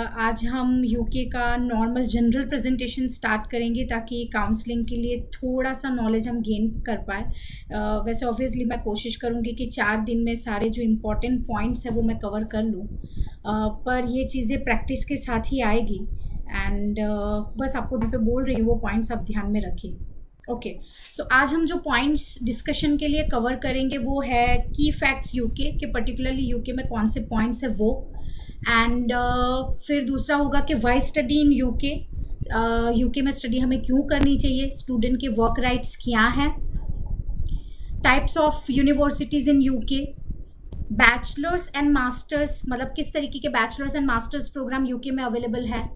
आज हम यूके का नॉर्मल जनरल प्रेजेंटेशन स्टार्ट करेंगे ताकि काउंसलिंग के लिए थोड़ा सा नॉलेज हम गेन कर पाए। वैसे ऑब्वियसली मैं कोशिश करूँगी कि 4 दिन में सारे जो इम्पोर्टेंट पॉइंट्स हैं वो मैं कवर कर लूँ, पर ये चीज़ें प्रैक्टिस के साथ ही आएगी। एंड बस आपको यहाँ पे बोल रही हूँ, वो पॉइंट्स आप ध्यान में रखिए। ओके, सो आज हम जो पॉइंट्स डिस्कशन के लिए कवर करेंगे वो है की फैक्ट्स यूके के, पर्टिकुलरली यूके में कौन से पॉइंट्स है वो। एंड फिर दूसरा होगा कि why study in UK, UK में स्टडी हमें क्यों करनी चाहिए, स्टूडेंट के वर्क राइट्स क्या हैं, types of universities in UK, bachelors and masters, मतलब किस तरीके के bachelors and masters program UK में अवेलेबल है,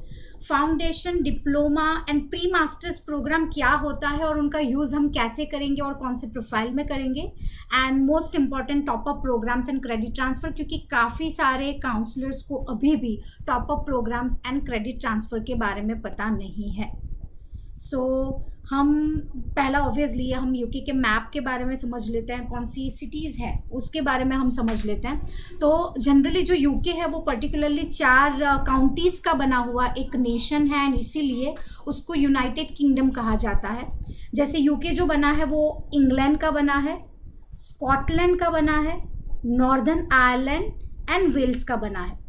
foundation, diploma and pre masters program क्या होता है और उनका यूज़ हम कैसे करेंगे और कौन से प्रोफाइल में करेंगे, and most important top up programs and credit transfer, क्योंकि काफ़ी सारे काउंसलर्स को अभी भी top up programs and credit transfer के बारे में पता नहीं है। सो हम पहला ऑब्वियसली हम यूके के मैप के बारे में समझ लेते हैं, कौन सी सिटीज़ है उसके बारे में हम समझ लेते हैं। तो जनरली जो यूके है वो पर्टिकुलरली 4 काउंटीज़ का बना हुआ एक नेशन है, एंड इसीलिए उसको यूनाइटेड किंगडम कहा जाता है। जैसे यूके जो बना है वो इंग्लैंड का बना है, स्कॉटलैंड का बना है, नॉर्दर्न आयरलैंड एंड वेल्स का बना है।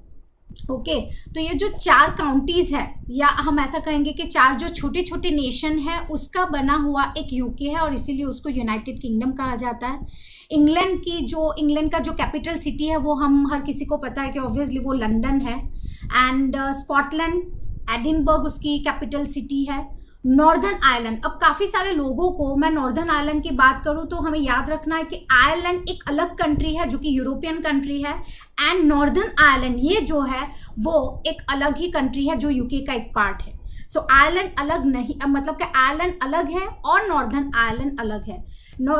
ओके, तो ये जो 4 काउंटीज़ है, या हम ऐसा कहेंगे कि 4 जो छोटे छोटे नेशन है उसका बना हुआ एक यूके है, और इसीलिए उसको यूनाइटेड किंगडम कहा जाता है। इंग्लैंड का जो कैपिटल सिटी है वो हम हर किसी को पता है कि ऑब्वियसली वो लंदन है। एंड स्कॉटलैंड, एडिनबर्ग उसकी कैपिटल सिटी है। नॉर्दर्न आयरलैंड, अब काफ़ी सारे लोगों को मैं नॉर्दर्न आयरलैंड की बात करूँ तो हमें याद रखना है कि आयरलैंड एक अलग कंट्री है जो कि यूरोपियन कंट्री है, एंड नॉर्दर्न आयरलैंड ये जो है वो एक अलग ही कंट्री है जो यूके का एक पार्ट है। सो आयरलैंड अलग नहीं, मतलब कि आयरलैंड अलग है और नॉर्दर्न आयरलैंड अलग है।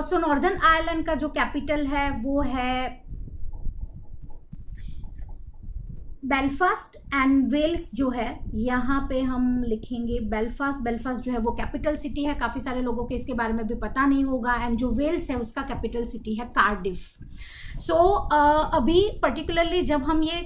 सो नॉर्दर्न आयरलैंड का जो कैपिटल है वो है बेलफास्ट, एंड वेल्स जो है यहाँ पे हम लिखेंगे बेलफास्ट जो है वो कैपिटल सिटी है। काफ़ी सारे लोगों को इसके बारे में भी पता नहीं होगा। एंड जो वेल्स है उसका कैपिटल सिटी है कार्डिफ। सो अभी पर्टिकुलरली जब हम ये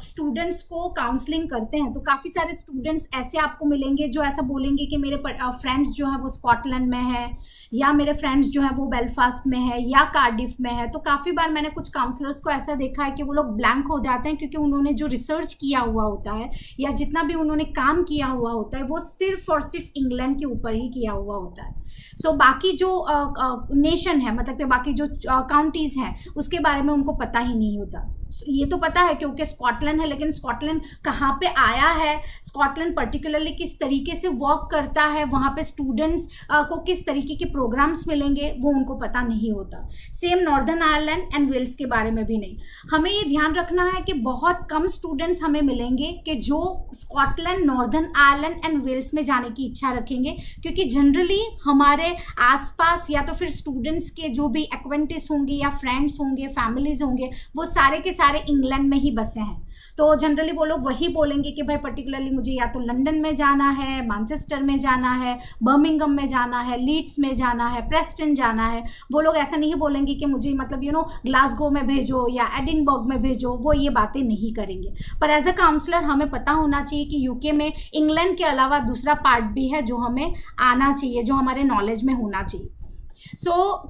स्टूडेंट्स को काउंसलिंग करते हैं तो काफ़ी सारे स्टूडेंट्स ऐसे आपको मिलेंगे जो ऐसा बोलेंगे कि मेरे फ्रेंड्स जो है वो स्कॉटलैंड में है, या मेरे फ्रेंड्स जो है वो बेलफास्ट में है या कार्डिफ में है। तो काफ़ी बार मैंने कुछ काउंसलर्स को ऐसा देखा है कि वो लोग ब्लैंक हो जाते हैं, क्योंकि उन्होंने जो रिसर्च किया हुआ होता है या जितना भी उन्होंने काम किया हुआ होता है वो सिर्फ और सिर्फ इंग्लैंड के ऊपर ही किया हुआ होता है। सो बाकी जो नेशन है, मतलब कि बाकी जो काउंटीज़ हैं उसके बारे में उनको पता ही नहीं होता। ये तो पता है क्योंकि स्कॉटलैंड है, लेकिन स्कॉटलैंड कहाँ पे आया है, स्कॉटलैंड पर्टिकुलरली किस तरीके से वर्क करता है, वहाँ पे स्टूडेंट्स को किस तरीके के प्रोग्राम्स मिलेंगे वो उनको पता नहीं होता। Same northern Ireland and Wales के बारे में भी नहीं। हमें ये ध्यान रखना है कि बहुत कम स्टूडेंट्स हमें मिलेंगे कि जो Scotland, northern Ireland and Wales में जाने की इच्छा रखेंगे, क्योंकि जनरली हमारे आसपास या तो फिर स्टूडेंट्स के जो भी एक्वेंटेंस होंगे या फ्रेंड्स होंगे, फैमिलीज होंगे, वो सारे के सारे इंग्लैंड में ही बसे हैं। तो जनरली वो लोग वही बोलेंगे कि भाई पर्टिकुलरली मुझे या तो लंदन में जाना है, मैनचेस्टर में जाना है, बर्मिंघम में जाना है, लीड्स में जाना है, प्रेस्टन जाना है। वो लोग ऐसा नहीं बोलेंगे कि मुझे मतलब ग्लासगो में भेजो या एडिनबर्ग में भेजो, वो ये बातें नहीं करेंगे। पर एज अ काउंसलर हमें पता होना चाहिए कि यूके में इंग्लैंड के अलावा दूसरा पार्ट भी है जो हमें आना चाहिए, जो हमारे नॉलेज में होना चाहिए।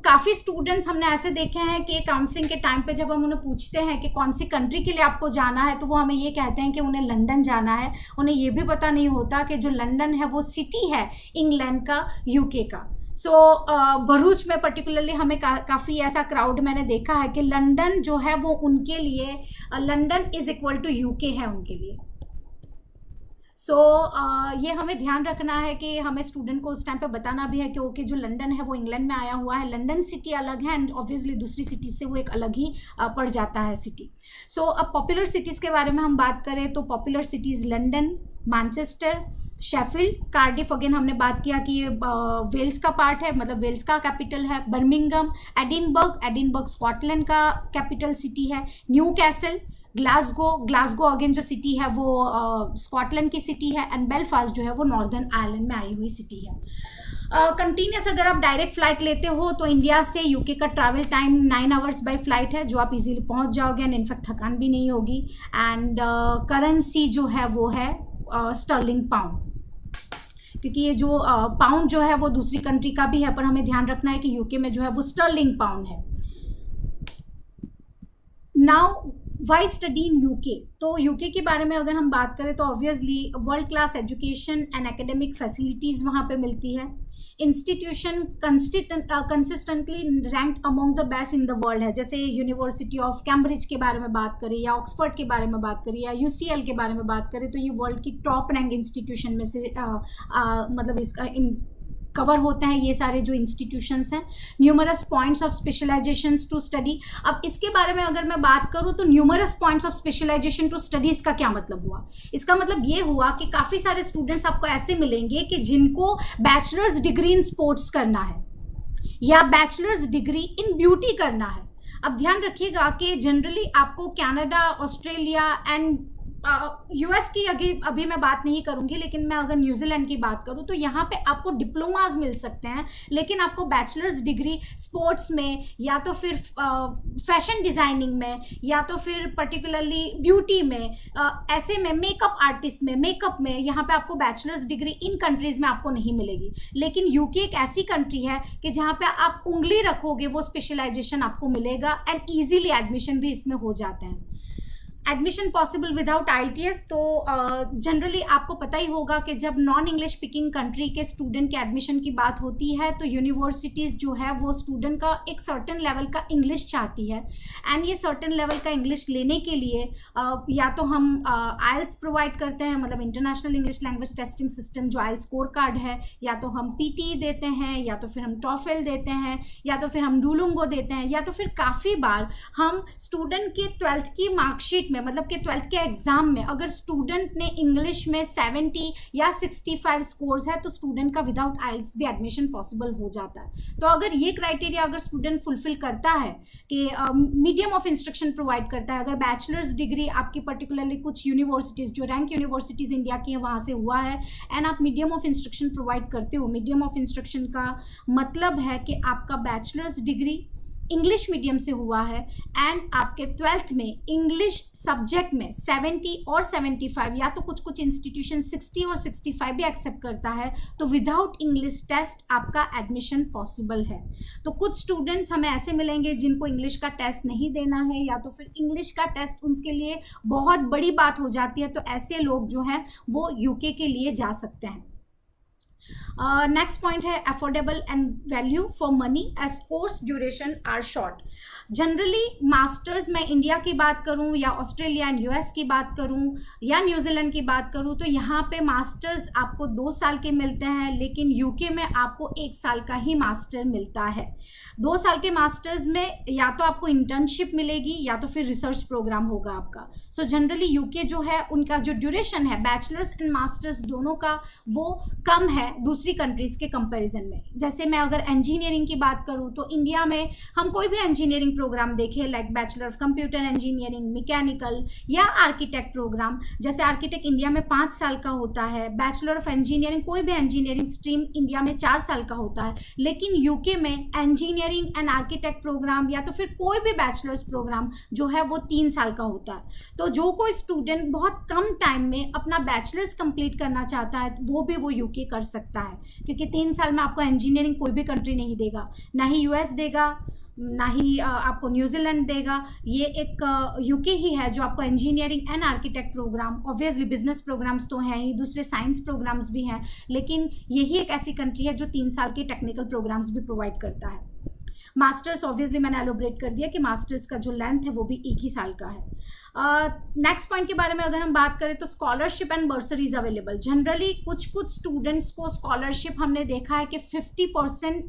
काफ़ी स्टूडेंट्स हमने ऐसे देखे हैं कि काउंसलिंग के टाइम पे जब हम उन्हें पूछते हैं कि कौन सी कंट्री के लिए आपको जाना है, तो वो हमें ये कहते हैं कि उन्हें लंदन जाना है। उन्हें ये भी पता नहीं होता कि जो लंदन है वो सिटी है इंग्लैंड का, यूके का। भरूच में पर्टिकुलरली हमें काफ़ी ऐसा क्राउड मैंने देखा है कि लंदन जो है वो उनके लिए, London is equal to UK है उनके लिए। ये हमें ध्यान रखना है कि हमें स्टूडेंट को उस टाइम पे बताना भी है कि ओके जो लंदन है वो इंग्लैंड में आया हुआ है, लंदन सिटी अलग है एंड ऑब्वियसली दूसरी सिटी से वो एक अलग ही पड़ जाता है सिटी। अब पॉपुलर सिटीज़ के बारे में हम बात करें तो popular cities London, Manchester, Sheffield, Cardiff again हमने बात किया कि ये वेल्स का पार्ट है, मतलब वेल्स का कैपिटल है, बर्मिंघम, एडिनबर्ग स्कॉटलैंड का कैपिटल सिटी है, न्यू कैसल ग्लासगो अगेन जो सिटी है वो स्कॉटलैंड की सिटी है, एंड बेलफास्ट जो है वो नॉर्दर्न आयरलैंड में आई हुई सिटी है। कंटिन्यूस अगर आप डायरेक्ट फ्लाइट लेते हो तो इंडिया से यूके का travel time 9 hours by flight है, जो आप इजीली पहुंच जाओगे एंड इनफैक्ट थकान भी नहीं होगी। एंड करेंसी जो है वो है स्टर्लिंग पाउंड, क्योंकि ये जो पाउंड जो है वो दूसरी कंट्री का भी है, पर हमें ध्यान रखना है कि यूके में जो है वो स्टर्लिंग पाउंड है। Now why study in UK, तो यूके के बारे में अगर हम बात करें तो obviously world class education and academic facilities वहाँ पे मिलती है। Institution consistently ranked among the best in the world है, जैसे यूनिवर्सिटी ऑफ कैम्ब्रिज के बारे में बात करें या ऑक्सफोर्ड के बारे में बात करें या यूसीएल के बारे में बात करें, तो ये वर्ल्ड की टॉप रैंक इंस्टीट्यूशन में से मतलब इसका कवर होते हैं ये सारे जो इंस्टीट्यूशंस हैं। Numerous points of specialisations to study, अब इसके बारे में अगर मैं बात करूं तो numerous points of specialisation to studies का क्या मतलब हुआ? इसका मतलब ये हुआ कि काफ़ी सारे स्टूडेंट्स आपको ऐसे मिलेंगे कि जिनको बैचलर्स डिग्री इन स्पोर्ट्स करना है या बैचलर्स डिग्री इन ब्यूटी करना है। अब ध्यान रखिएगा कि जनरली आपको कनाडा, ऑस्ट्रेलिया एंड यूएस की अभी मैं बात नहीं करूंगी, लेकिन मैं अगर न्यूजीलैंड की बात करूं तो यहाँ पे आपको डिप्लोमाज मिल सकते हैं, लेकिन आपको बैचलर्स डिग्री स्पोर्ट्स में या तो फिर फैशन डिज़ाइनिंग में या तो फिर पर्टिकुलरली ब्यूटी में, ऐसे में मेकअप आर्टिस्ट में, मेकअप में, यहाँ पे आपको बैचलर्स डिग्री इन कंट्रीज़ में आपको नहीं मिलेगी। लेकिन यूके एक ऐसी कंट्री है कि जहाँ पे आप उंगली रखोगे वो स्पेशलाइजेशन आपको मिलेगा एंड ईजीली एडमिशन भी इसमें हो जाते हैं। एडमिशन पॉसिबल विदाउट IELTS, तो जनरली आपको पता ही होगा कि जब नॉन इंग्लिश स्पीकिंग कंट्री के स्टूडेंट के एडमिशन की बात होती है तो यूनिवर्सिटीज़ जो है वो स्टूडेंट का एक सर्टेन लेवल का इंग्लिश चाहती है, एंड ये सर्टेन लेवल का इंग्लिश लेने के लिए या तो हम IELTS प्रोवाइड करते हैं, मतलब international English language testing system जो IELTS स्कोर कार्ड है, या तो हम PTE देते हैं, या तो फिर हम TOEFL देते हैं, या तो फिर हम डुओलिंगो देते हैं, या तो फिर काफ़ी बार हम स्टूडेंट की 12th की मार्कशीट में, मतलब कि 12th के एग्जाम में अगर स्टूडेंट ने इंग्लिश में 70 या 65 स्कोर्स है तो स्टूडेंट का विदाउट IELTS भी एडमिशन पॉसिबल हो जाता है। तो अगर ये क्राइटेरिया अगर स्टूडेंट फुलफिल करता है कि मीडियम ऑफ इंस्ट्रक्शन प्रोवाइड करता है, अगर बैचलर्स डिग्री आपकी पर्टिकुलरली कुछ यूनिवर्सिटीज़ जो रैंक यूनिवर्सिटीज़ इंडिया की है वहाँ से हुआ है एंड आप मीडियम ऑफ इंस्ट्रक्शन प्रोवाइड करते हो, मीडियम ऑफ इंस्ट्रक्शन का मतलब है कि आपका बैचलर्स डिग्री इंग्लिश मीडियम से हुआ है एंड आपके 12th में इंग्लिश सब्जेक्ट में 70 और 75 या तो कुछ कुछ इंस्टीट्यूशन 60 और 65 भी एक्सेप्ट करता है, तो विदाउट इंग्लिश टेस्ट आपका एडमिशन पॉसिबल है। तो कुछ स्टूडेंट्स हमें ऐसे मिलेंगे जिनको इंग्लिश का टेस्ट नहीं देना है या तो फिर इंग्लिश का टेस्ट उनके लिए बहुत बड़ी बात हो जाती है, तो ऐसे लोग जो हैं वो यूके के लिए जा सकते हैं। नेक्स्ट पॉइंट है affordable and value for money as course duration are short. Generally masters में इंडिया की बात करूं या ऑस्ट्रेलिया एंड यूएस की बात करूं या न्यूजीलैंड की बात करूं तो यहाँ पे मास्टर्स आपको 2 साल के मिलते हैं, लेकिन यूके में आपको 1 साल का ही मास्टर मिलता है। 2 साल के मास्टर्स में या तो आपको इंटर्नशिप मिलेगी या तो फिर रिसर्च प्रोग्राम होगा आपका। सो जनरली यूके जो है उनका जो ड्यूरेशन है बैचलर्स एंड मास्टर्स दोनों का वो कम है दूसरी कंट्रीज़ के कंपैरिजन में। जैसे मैं अगर इंजीनियरिंग की बात करूं तो इंडिया में हम कोई भी इंजीनियरिंग प्रोग्राम देखें like bachelor of computer engineering, mechanical या आर्किटेक्ट प्रोग्राम, जैसे आर्किटेक्ट इंडिया में 5 साल का होता है, बैचलर ऑफ इंजीनियरिंग कोई भी इंजीनियरिंग स्ट्रीम इंडिया में 4 साल का होता है, लेकिन यूके में इंजीनियरिंग एंड आर्किटेक्ट प्रोग्राम या तो फिर कोई भी बैचलर्स प्रोग्राम जो है वो 3 साल का होता है। तो जो कोई स्टूडेंट बहुत कम टाइम में अपना बैचलर्स कंप्लीट करना चाहता है वो यूके कर सकता है, क्योंकि 3 साल में आपको इंजीनियरिंग कोई भी कंट्री नहीं देगा, ना ही यूएस देगा, ना ही आपको न्यूजीलैंड देगा। ये एक यूके ही है जो आपको engineering and architect program, obviously business programs तो हैं ही, दूसरे साइंस प्रोग्राम्स भी हैं, लेकिन यही एक ऐसी कंट्री है जो 3 साल के टेक्निकल प्रोग्राम्स भी प्रोवाइड करता है। मास्टर्स ऑब्वियसली मैंने एलोबरेट कर दिया कि मास्टर्स का जो लेंथ है वो भी 1 ही साल का है। नेक्स्ट पॉइंट के बारे में अगर हम बात करें तो स्कॉलरशिप एंड बर्सरीज अवेलेबल। जनरली कुछ स्टूडेंट्स को स्कॉलरशिप हमने देखा है कि 50%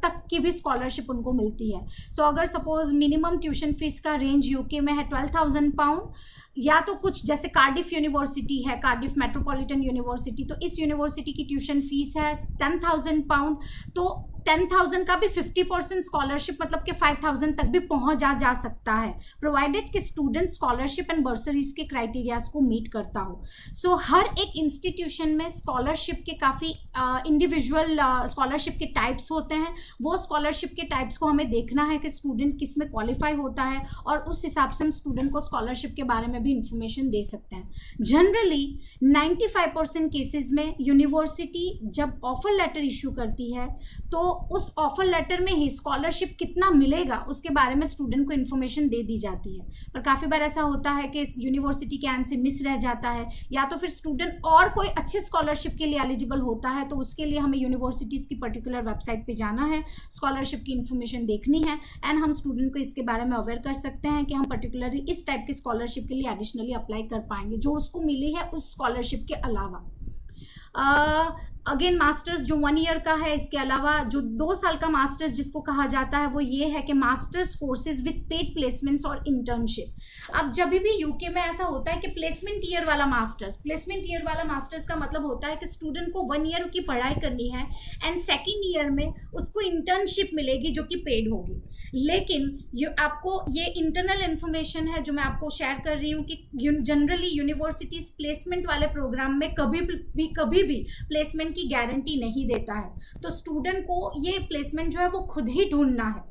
तक की भी स्कॉलरशिप उनको मिलती है। सो अगर सपोज मिनिमम ट्यूशन फीस का रेंज यूके में है 12,000 पाउंड, या तो कुछ जैसे कार्डिफ यूनिवर्सिटी है, कार्डिफ मेट्रोपॉलिटन यूनिवर्सिटी, तो इस यूनिवर्सिटी की ट्यूशन फीस है 10,000 पाउंड, तो 10,000 का भी 50% स्कॉलरशिप मतलब कि 5,000 तक भी पहुंचा जा सकता है, प्रोवाइडेड कि स्टूडेंट स्कॉलरशिप स्कॉलरशिप एंड बर्सरीज के क्राइटेरियाज को मीट करता हो। सो हर एक इंस्टीट्यूशन में स्कॉलरशिप के काफ़ी इंडिविजुअल स्कॉलरशिप के टाइप्स होते हैं। वो स्कॉलरशिप के टाइप्स को हमें देखना है कि स्टूडेंट किस में क्वालिफाई होता है, और उस हिसाब से हम स्टूडेंट को स्कॉलरशिप के बारे में भी इंफॉर्मेशन दे सकते हैं। जनरली 95% केसेस में यूनिवर्सिटी जब ऑफर लेटर इशू करती है तो उस ऑफर लेटर में ही स्कॉलरशिप कितना मिलेगा उसके बारे में स्टूडेंट को इन्फॉर्मेशन दे दी जाती है। पर काफ़ी बार ऐसा होता है कि यूनिवर्सिटी के एंड से मिस रह जाता है, या तो फिर स्टूडेंट और कोई अच्छे स्कॉलरशिप के लिए एलिजिबल होता है, तो उसके लिए हमें यूनिवर्सिटीज़ की पर्टिकुलर वेबसाइट पे जाना है, स्कॉलरशिप की इन्फॉर्मेशन देखनी है, एंड हम स्टूडेंट को इसके बारे में अवेयर कर सकते हैं कि हम पर्टिकुलरली इस टाइप की स्कॉलरशिप के लिए एडिशनली अप्लाई कर पाएंगे जो उसको मिली है उस स्कॉलरशिप के अलावा। अगेन मास्टर्स जो 1 ईयर का है, इसके अलावा जो 2 साल का मास्टर्स जिसको कहा जाता है वो ये है कि masters courses with paid placements और इंटर्नशिप। अब जब भी यूके में ऐसा होता है कि प्लेसमेंट ईयर वाला मास्टर्स का मतलब होता है कि स्टूडेंट को 1 ईयर की पढ़ाई करनी है एंड सेकेंड ईयर में उसको इंटर्नशिप मिलेगी जो कि पेड होगी। लेकिन आपको ये इंटरनल इन्फॉर्मेशन है जो मैं आपको शेयर कर रही हूँ कि जनरली यूनिवर्सिटीज प्लेसमेंट वाले प्रोग्राम में कभी भी प्लेसमेंट की गारंटी नहीं देता है, तो स्टूडेंट को ये प्लेसमेंट जो है वो खुद ही ढूंढना है।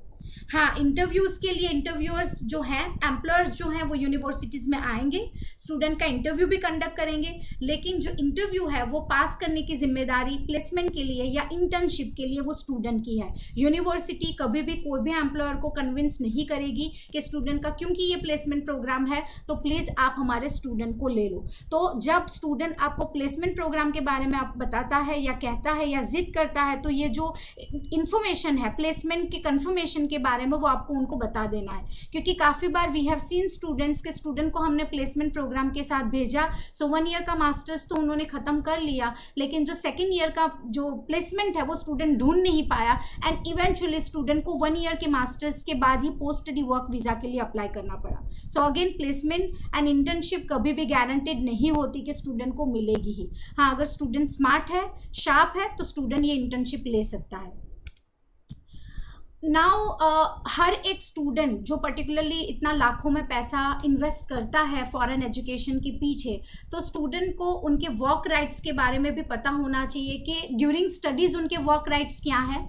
हाँ, इंटरव्यूज़ के लिए इंटरव्यूअर्स जो हैं, एम्प्लॉयर्स जो हैं वो यूनिवर्सिटीज़ में आएंगे, स्टूडेंट का इंटरव्यू भी कंडक्ट करेंगे, लेकिन जो इंटरव्यू है वो पास करने की जिम्मेदारी प्लेसमेंट के लिए या इंटर्नशिप के लिए वो स्टूडेंट की है। यूनिवर्सिटी कभी भी कोई भी एम्प्लॉयर को कन्विंस नहीं करेगी कि स्टूडेंट का क्योंकि ये प्लेसमेंट प्रोग्राम है तो प्लीज़ आप हमारे स्टूडेंट को ले लो। तो जब स्टूडेंट आपको प्लेसमेंट प्रोग्राम के बारे में आप बताता है या कहता है या जिद करता है, तो ये जो इन्फॉर्मेशन है प्लेसमेंट के कन्फर्मेशन के बारे में वो आपको उनको बता देना है। क्योंकि काफ़ी बार वी हैव सीन स्टूडेंट्स के स्टूडेंट को हमने प्लेसमेंट प्रोग्राम के साथ भेजा, सो 1 ईयर का मास्टर्स तो उन्होंने ख़त्म कर लिया, लेकिन जो सेकेंड ईयर का जो प्लेसमेंट है वो स्टूडेंट ढूंढ नहीं पाया, एंड इवेंचुअली स्टूडेंट को 1 ईयर के मास्टर्स के बाद ही पोस्ट स्टडी वर्क वीज़ा के लिए अप्लाई करना पड़ा। So again placement and internship कभी भी गारंटेड नहीं होती कि स्टूडेंट को मिलेगी ही। हाँ, अगर स्टूडेंट स्मार्ट है, शार्प है, तो स्टूडेंट ये इंटर्नशिप ले सकता है। नाउ हर एक स्टूडेंट जो पर्टिकुलरली इतना लाखों में पैसा इन्वेस्ट करता है फॉरेन एजुकेशन के पीछे, तो स्टूडेंट को उनके वर्क राइट्स के बारे में भी पता होना चाहिए कि ड्यूरिंग स्टडीज़ उनके वर्क राइट्स क्या हैं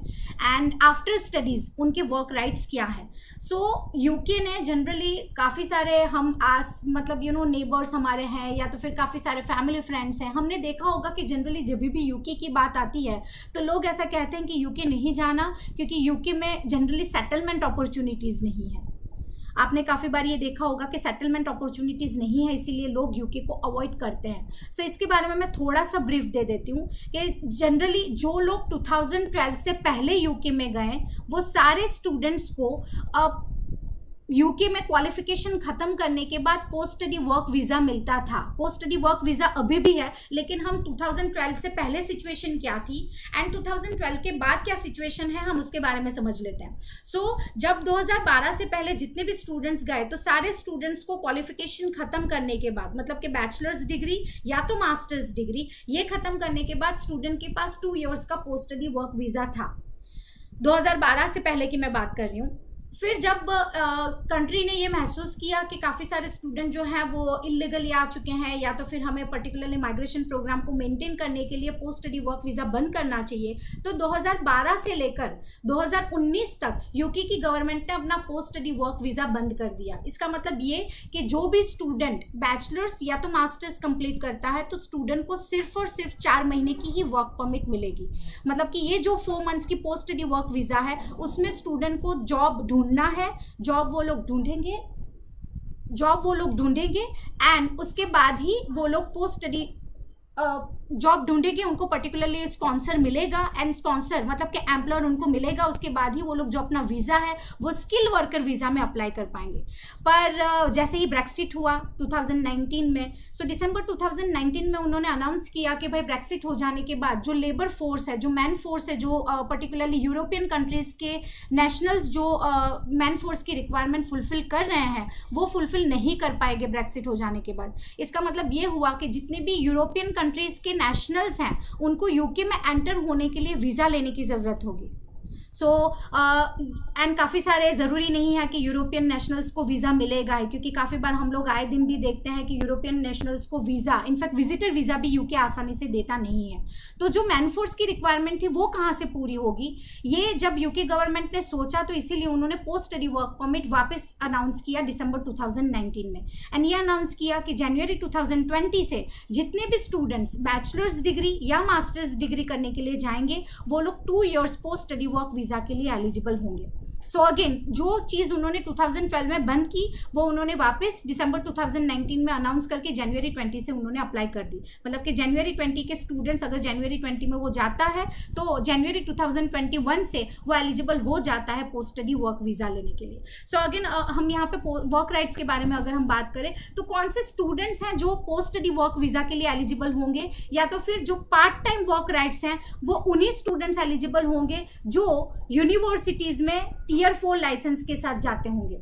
एंड आफ्टर स्टडीज़ उनके वर्क राइट्स क्या हैं। सो यूके ने जनरली काफ़ी सारे हम मतलब नेबर्स हमारे हैं या तो फिर काफ़ी सारे फैमिली फ्रेंड्स हैं, हमने देखा होगा कि जनरली जब भी यूके की बात आती है तो लोग ऐसा कहते हैं कि यूके नहीं जाना क्योंकि यूके में जनरली सेटलमेंट अपॉर्चुनिटीज़ नहीं है। आपने काफ़ी बार ये देखा होगा कि सेटलमेंट अपॉर्चुनिटीज़ नहीं है, इसीलिए लोग यूके को अवॉइड करते हैं। सो इसके बारे में मैं थोड़ा सा ब्रीफ दे देती हूँ कि जनरली जो लोग 2012 से पहले यूके में गए वो सारे स्टूडेंट्स को यूके में क्वालिफिकेशन ख़त्म करने के बाद पोस्ट स्टडी वर्क वीज़ा मिलता था। पोस्ट स्टडी वर्क वीज़ा अभी भी है, लेकिन हम 2012 से पहले सिचुएशन क्या थी एंड 2012 के बाद क्या सिचुएशन है हम उसके बारे में समझ लेते हैं। सो जब 2012 से पहले जितने भी स्टूडेंट्स गए तो सारे स्टूडेंट्स को क्वालिफिकेशन ख़त्म करने के बाद, मतलब कि बैचलर्स डिग्री या तो मास्टर्स डिग्री, ये ख़त्म करने के बाद स्टूडेंट के पास 2 इयर्स का पोस्ट स्टडी वर्क वीज़ा था। 2012 से पहले की मैं बात कर रही हूँ। फिर जब कंट्री ने ये महसूस किया कि काफ़ी सारे स्टूडेंट जो हैं वो इलीगली आ चुके हैं या तो फिर हमें पर्टिकुलरली माइग्रेशन प्रोग्राम को मेंटेन करने के लिए पोस्ट स्टडी वर्क वीज़ा बंद करना चाहिए, तो 2012 से लेकर 2019 तक यूके की गवर्नमेंट ने अपना पोस्ट स्टडी वर्क वीज़ा बंद कर दिया। इसका मतलब ये कि जो भी स्टूडेंट बैचलर्स या तो मास्टर्स कंप्लीट करता है तो स्टूडेंट को सिर्फ और सिर्फ 4 महीने की ही वर्क परमिट मिलेगी। मतलब कि ये जो 4 मंथ्स की पोस्ट स्टडी वर्क वीज़ा है उसमें स्टूडेंट को जॉब ढूंढना है, जॉब वो लोग ढूंढेंगे एंड उसके बाद ही वो लोग पोस्ट स्टडी जॉब ढूंढेंगे, उनको पर्टिकुलरली स्पॉन्सर मिलेगा एंड स्पॉन्सर मतलब कि एम्प्लॉयर उनको मिलेगा। उसके बाद ही वो लोग जो अपना वीज़ा है वो स्किल वर्कर वीज़ा में अप्लाई कर पाएंगे। पर जैसे ही ब्रेक्सिट हुआ 2019 में, सो दिसंबर 2019 में उन्होंने अनाउंस किया कि भाई ब्रेक्सिट हो जाने के बाद जो लेबर फोर्स है, जो मैन फोर्स है, जो पर्टिकुलरली यूरोपियन कंट्रीज़ के नेशनल्स जो मैन फोर्स की रिक्वायरमेंट फुलफिल कर रहे हैं वो फुलफिल नहीं कर पाएंगे ब्रेक्सिट हो जाने के बाद। इसका मतलब ये हुआ कि जितने भी यूरोपियन कंट्रीज़ के नेशनल्स हैं उनको यूके में एंटर होने के लिए वीज़ा लेने की ज़रूरत होगी। सो एंड काफ़ी सारे, ज़रूरी नहीं है कि यूरोपियन नेशनल्स को वीज़ा मिलेगा ही, क्योंकि काफ़ी बार हम लोग आए दिन भी देखते हैं कि यूरोपियन नेशनल्स को वीज़ा, इनफैक्ट विजिटर वीज़ा भी यूके आसानी से देता नहीं है। तो जो मैनफोर्स की रिक्वायरमेंट थी वो कहाँ से पूरी होगी, ये जब यूके गवर्नमेंट ने सोचा तो इसीलिए उन्होंने पोस्ट स्टडी वर्क परमिट वापस अनाउंस किया दिसंबर 2019 में। एंड ये अनाउंस किया कि जनवरी 2020 से जितने भी स्टूडेंट्स बैचलर्स डिग्री या मास्टर्स डिग्री करने के लिए जाएंगे वो लोग 2 years post study work visa के लिए एलिजिबल होंगे। सो अगेन जो चीज़ उन्होंने 2012 में बंद की वो उन्होंने वापस दिसंबर 2019 में अनाउंस करके जनवरी 20 से उन्होंने अप्लाई कर दी। मतलब कि जनवरी 20 के स्टूडेंट्स अगर जनवरी 20 में वो जाता है तो जनवरी 2021 से वो एलिजिबल हो जाता है पोस्ट स्टडी वर्क वीज़ा लेने के लिए। सो अगेन हम यहाँ पे वर्क राइट्स के बारे में अगर हम बात करें तो कौन से स्टूडेंट्स हैं जो पोस्ट स्टडी वर्क वीज़ा के लिए एलिजिबल होंगे, या तो फिर जो पार्ट टाइम वर्क राइट्स हैं वो उन्हीं स्टूडेंट्स एलिजिबल होंगे जो यूनिवर्सिटीज़ में टियर 4 लाइसेंस के साथ जाते होंगे।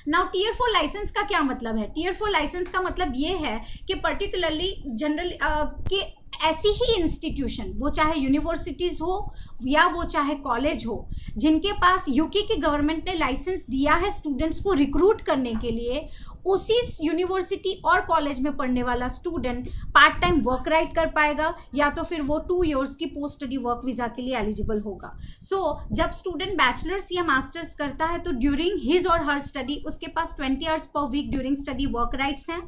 नाउ टियर 4 लाइसेंस का क्या मतलब है? टियर 4 लाइसेंस का मतलब ये है कि पर्टिकुलरली जनरल कि ऐसी ही इंस्टीट्यूशन, वो चाहे यूनिवर्सिटीज़ हो या वो चाहे कॉलेज हो, जिनके पास यूके की गवर्नमेंट ने लाइसेंस दिया है स्टूडेंट्स को रिक्रूट करने के लिए, उसी यूनिवर्सिटी और कॉलेज में पढ़ने वाला student part time work right कर पाएगा, या तो फिर वो 2 इयर्स की पोस्ट स्टडी वर्क वीज़ा के लिए एलिजिबल होगा। सो जब स्टूडेंट बैचलर्स या मास्टर्स करता है तो ड्यूरिंग हिज और हर स्टडी उसके पास 20 hours per week during study work rights हैं,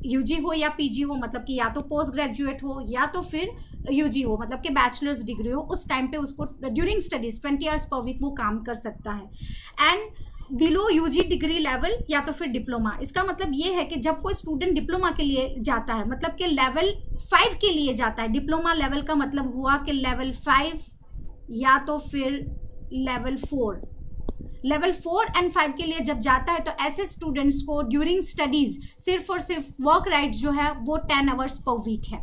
यूजी हो या पीजी हो, मतलब कि या तो पोस्ट ग्रेजुएट हो या तो फिर यूजी हो, मतलब कि बैचलर्स डिग्री हो, उस टाइम पे उसको during studies 20 hours per week वो काम कर सकता है। And below UG degree level या तो फिर डिप्लोमा। इसका मतलब ये है कि जब कोई स्टूडेंट डिप्लोमा के लिए जाता है, मतलब कि लेवल 5 के लिए जाता है, डिप्लोमा लेवल का मतलब हुआ कि लेवल 5 या तो फिर लेवल 4 एंड 5 के लिए जब जाता है तो ऐसे स्टूडेंट्स को ड्यूरिंग स्टडीज़ सिर्फ और सिर्फ वर्क राइट्स जो है वो 10 आवर्स पर वीक है।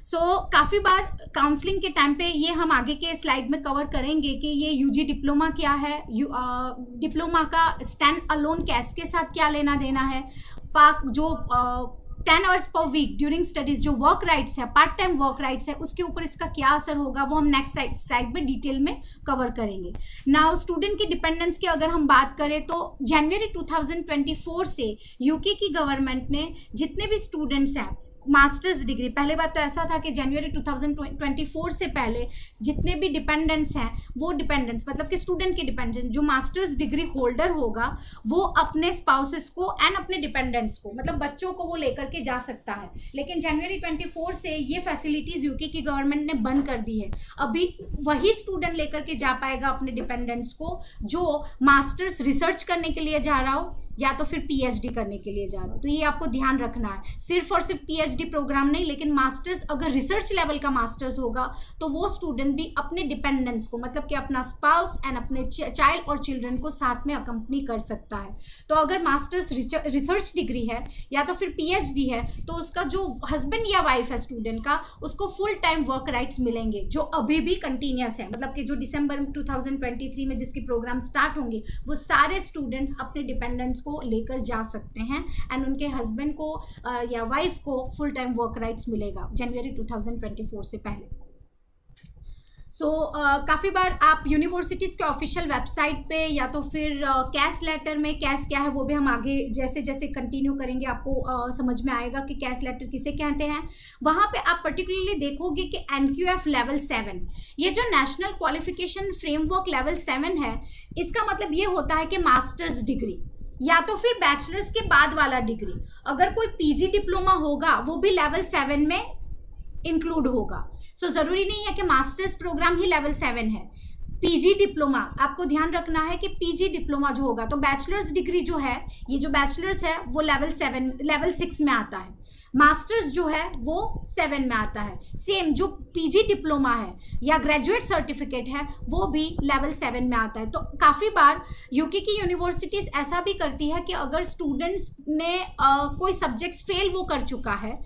सो काफ़ी बार काउंसलिंग के टाइम पे ये हम आगे के स्लाइड में कवर करेंगे कि ये यूजी डिप्लोमा क्या है, डिप्लोमा का स्टैंड अलोन कैस के साथ क्या लेना देना है, पाक जो 10 hours per week during studies जो वर्क राइट्स है, पार्ट टाइम वर्क राइट्स है, उसके ऊपर इसका क्या असर होगा वो हम नेक्स्ट स्लाइड में डिटेल में कवर करेंगे। नाउ स्टूडेंट की डिपेंडेंस की अगर हम बात करें तो जनवरी 2024 से यूके की गवर्नमेंट ने जितने भी स्टूडेंट्स हैं मास्टर्स डिग्री, पहले बात तो ऐसा था कि जनवरी 2024 से पहले जितने भी डिपेंडेंट्स हैं वो डिपेंडेंट्स मतलब कि स्टूडेंट की डिपेंडेंस जो मास्टर्स डिग्री होल्डर होगा वो अपने स्पाउसेस को एंड अपने डिपेंडेंट्स को मतलब बच्चों को वो लेकर के जा सकता है। लेकिन जनवरी 24 से ये फैसिलिटीज़ यूके की गवर्नमेंट ने बंद कर दी है। अभी वही स्टूडेंट लेकर के जा पाएगा अपने डिपेंडेंट्स को जो मास्टर्स रिसर्च करने के लिए जा रहा हो या तो फिर पीएचडी करने के लिए जा रहा हो। तो ये आपको ध्यान रखना है, सिर्फ और सिर्फ पीएचडी प्रोग्राम नहीं, लेकिन मास्टर्स अगर रिसर्च लेवल का मास्टर्स होगा तो वो स्टूडेंट भी अपने डिपेंडेंट्स को मतलब कि अपना स्पाउस एंड अपने चाइल्ड और चिल्ड्रन को साथ में अकम्पनी कर सकता है। तो अगर मास्टर्स रिसर्च डिग्री है या तो फिर पीएचडी है तो उसका जो हस्बैंड या वाइफ है स्टूडेंट का उसको फुल टाइम वर्क राइट्स मिलेंगे जो अभी भी कंटिन्यूस है। मतलब कि जो दिसंबर 2023 में जिसके प्रोग्राम स्टार्ट होंगे वो सारे स्टूडेंट्स अपने डिपेंडेंट्स को लेकर जा सकते हैं एंड उनके हस्बैंड को या वाइफ को फुल टाइम वर्क राइट्स मिलेगा जनवरी 2024 से पहले। काफ़ी बार आप यूनिवर्सिटीज़ के ऑफिशियल वेबसाइट पे या तो फिर कैस लेटर में, कैस क्या है वो भी हम आगे जैसे जैसे कंटिन्यू करेंगे आपको समझ में आएगा कि कैस लेटर किसे कहते हैं। वहाँ पे आप पर्टिकुलरली देखोगे कि NQF लेवल 7 ये जो नेशनल क्वालिफिकेशन फ्रेमवर्क लेवल 7 है इसका मतलब ये होता है कि मास्टर्स डिग्री या तो फिर बैचलर्स के बाद वाला डिग्री, अगर कोई पीजी डिप्लोमा होगा वो भी लेवल 7 में इंक्लूड होगा। सो ज़रूरी नहीं है कि मास्टर्स प्रोग्राम ही लेवल 7 है। पीजी डिप्लोमा आपको ध्यान रखना है कि पीजी डिप्लोमा जो होगा तो बैचलर्स डिग्री जो है ये जो बैचलर्स है वो लेवल 6 में आता है, मास्टर्स जो है वो 7 में आता है। सेम जो पीजी डिप्लोमा है या ग्रेजुएट सर्टिफिकेट है वो भी लेवल 7 में आता है। तो काफ़ी बार यूके की यूनिवर्सिटीज़ ऐसा भी करती है कि अगर स्टूडेंट्स ने कोई सब्जेक्ट्स फेल वो कर चुका है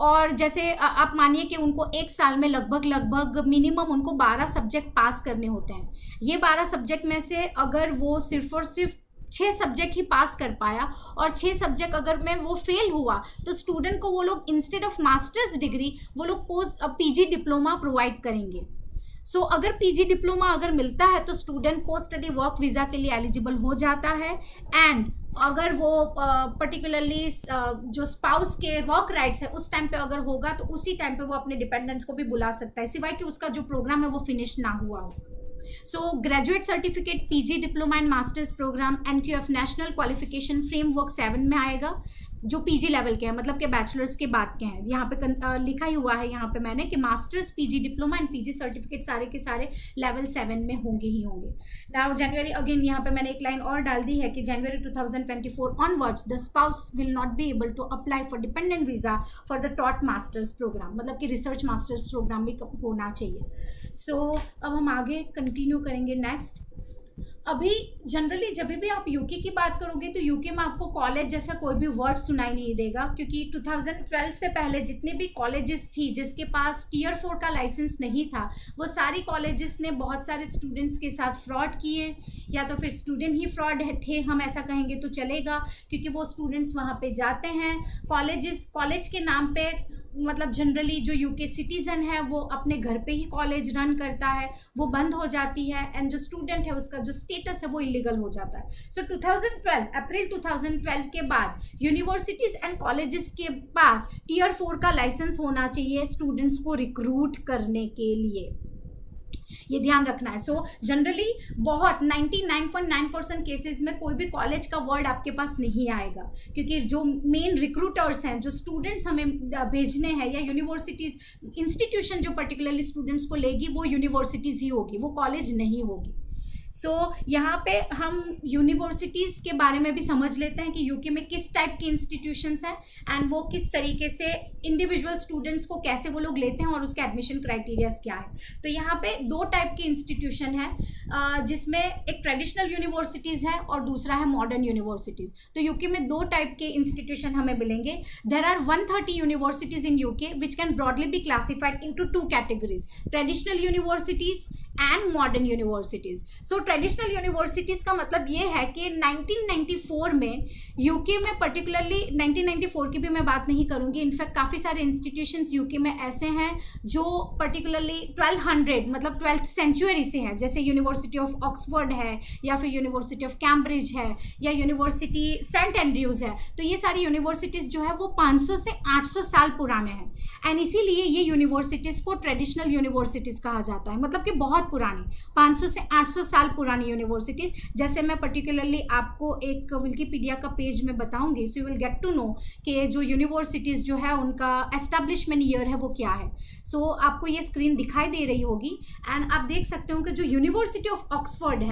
और जैसे आप मानिए कि उनको एक साल में लगभग मिनिमम उनको 12 सब्जेक्ट पास करने होते हैं। ये 12 सब्जेक्ट में से अगर वो सिर्फ और सिर्फ 6 सब्जेक्ट ही पास कर पाया और 6 सब्जेक्ट अगर में वो फेल हुआ तो स्टूडेंट को वो लोग इंस्टेड ऑफ मास्टर्स डिग्री वो लोग पीजी डिप्लोमा प्रोवाइड करेंगे। सो अगर पीजी डिप्लोमा अगर मिलता है तो student post study work visa के लिए एलिजिबल हो जाता है। एंड अगर वो पर्टिकुलरली जो स्पाउस के वर्क राइट्स है उस टाइम पे अगर होगा तो उसी टाइम पे वो अपने डिपेंडेंट्स को भी बुला सकता है, सिवाय कि उसका जो प्रोग्राम है वो फिनिश ना हुआ हो। So graduate certificate, PG diploma and masters programme NQF national qualification framework 7 में आएगा, जो पीजी लेवल के हैं, मतलब कि बैचलर्स के बाद के हैं। यहाँ पे लिखा ही हुआ है यहाँ पे मैंने कि masters, PG diploma and PG certificate सारे के सारे लेवल 7 में होंगे ही होंगे। नाउ जनवरी, अगेन यहाँ पे मैंने एक लाइन और डाल दी है कि January 2024 onwards the spouse will not be able to apply for dependent visa for the taught masters program, मतलब कि रिसर्च मास्टर्स प्रोग्राम भी होना चाहिए। सो अब हम आगे कंटिन्यू करेंगे नेक्स्ट। अभी जनरली जब भी आप यूके की बात करोगे तो यूके में आपको कॉलेज जैसा कोई भी वर्ड सुनाई नहीं देगा, क्योंकि 2012 से पहले जितने भी कॉलेजेस थी जिसके पास टीयर 4 का लाइसेंस नहीं था, वो सारी कॉलेजेस ने बहुत सारे स्टूडेंट्स के साथ फ्रॉड किए, या तो फिर स्टूडेंट ही फ्रॉड थे, हम ऐसा कहेंगे तो चलेगा, क्योंकि वो स्टूडेंट्स वहाँ पे जाते हैं कॉलेज के नाम पे, मतलब जनरली जो यूके सिटीज़न है वो अपने घर पे ही कॉलेज रन करता है, वो बंद हो जाती है, एंड जो स्टूडेंट है उसका जो स्टेटस है वो इलीगल हो जाता है। सो 2012 अप्रैल 2012 के बाद यूनिवर्सिटीज़ एंड कॉलेजेस के पास टीयर 4 का लाइसेंस होना चाहिए स्टूडेंट्स को रिक्रूट करने के लिए, ये ध्यान रखना है। सो जनरली बहुत 99.9% केसेस में कोई भी कॉलेज का वर्ड आपके पास नहीं आएगा, क्योंकि जो मेन रिक्रूटर्स हैं, जो स्टूडेंट्स हमें भेजने हैं, या यूनिवर्सिटीज़ इंस्टीट्यूशन जो पर्टिकुलरली स्टूडेंट्स को लेगी वो यूनिवर्सिटीज़ ही होगी, वो कॉलेज नहीं होगी। सो यहाँ पे हम यूनिवर्सिटीज़ के बारे में भी समझ लेते हैं कि यूके में किस टाइप की इंस्टीट्यूशंस हैं एंड वो किस तरीके से इंडिविजुअल स्टूडेंट्स को कैसे वो लोग लेते हैं और उसके एडमिशन क्राइटेरियाज क्या है। तो यहाँ पे 2 टाइप की इंस्टीट्यूशन है, जिसमें एक ट्रेडिशनल यूनिवर्सिटीज़ है और दूसरा है मॉडर्न यूनिवर्सिटीज़। तो यूके में 2 टाइप के इंस्टीट्यूशन हमें मिलेंगे। There are 130 universities in UK which can broadly be classified into 2 categories, traditional universities and modern universities. So traditional universities का मतलब ये है कि 1994 में यूके में, पर्टिकुलरली 1994 की भी मैं बात नहीं करूँगी, इनफैक्ट काफ़ी सारे इंस्टीट्यूशंस यूके में ऐसे हैं जो पर्टिकुलरली 1200 मतलब 12th सेंचुरी से हैं, जैसे यूनिवर्सिटी ऑफ ऑक्सफोर्ड है, या फिर यूनिवर्सिटी ऑफ कैम्ब्रिज है, या यूनिवर्सिटी सेंट एंड्रयूज़ है। तो ये सारी यूनिवर्सिटीज़ जो है वो 500 से 800 साल पुराने हैं, एंड इसीलिए ये यूनिवर्सिटीज़ को ट्रेडिशनल यूनिवर्सिटीज़ कहा जाता है, मतलब कि बहुत पुरानी 500 से 800 साल पुरानी यूनिवर्सिटीज़। जैसे मैं पर्टिकुलरली आपको एक विकिपीडिया का पेज में बताऊंगी, so you will get to know कि जो यूनिवर्सिटीज़ जो है उनका एस्टैब्लिशमेंट ईयर है वो क्या है। सो आपको ये स्क्रीन दिखाई दे रही होगी, एंड आप देख सकते हो कि जो यूनिवर्सिटी ऑफ ऑक्सफोर्ड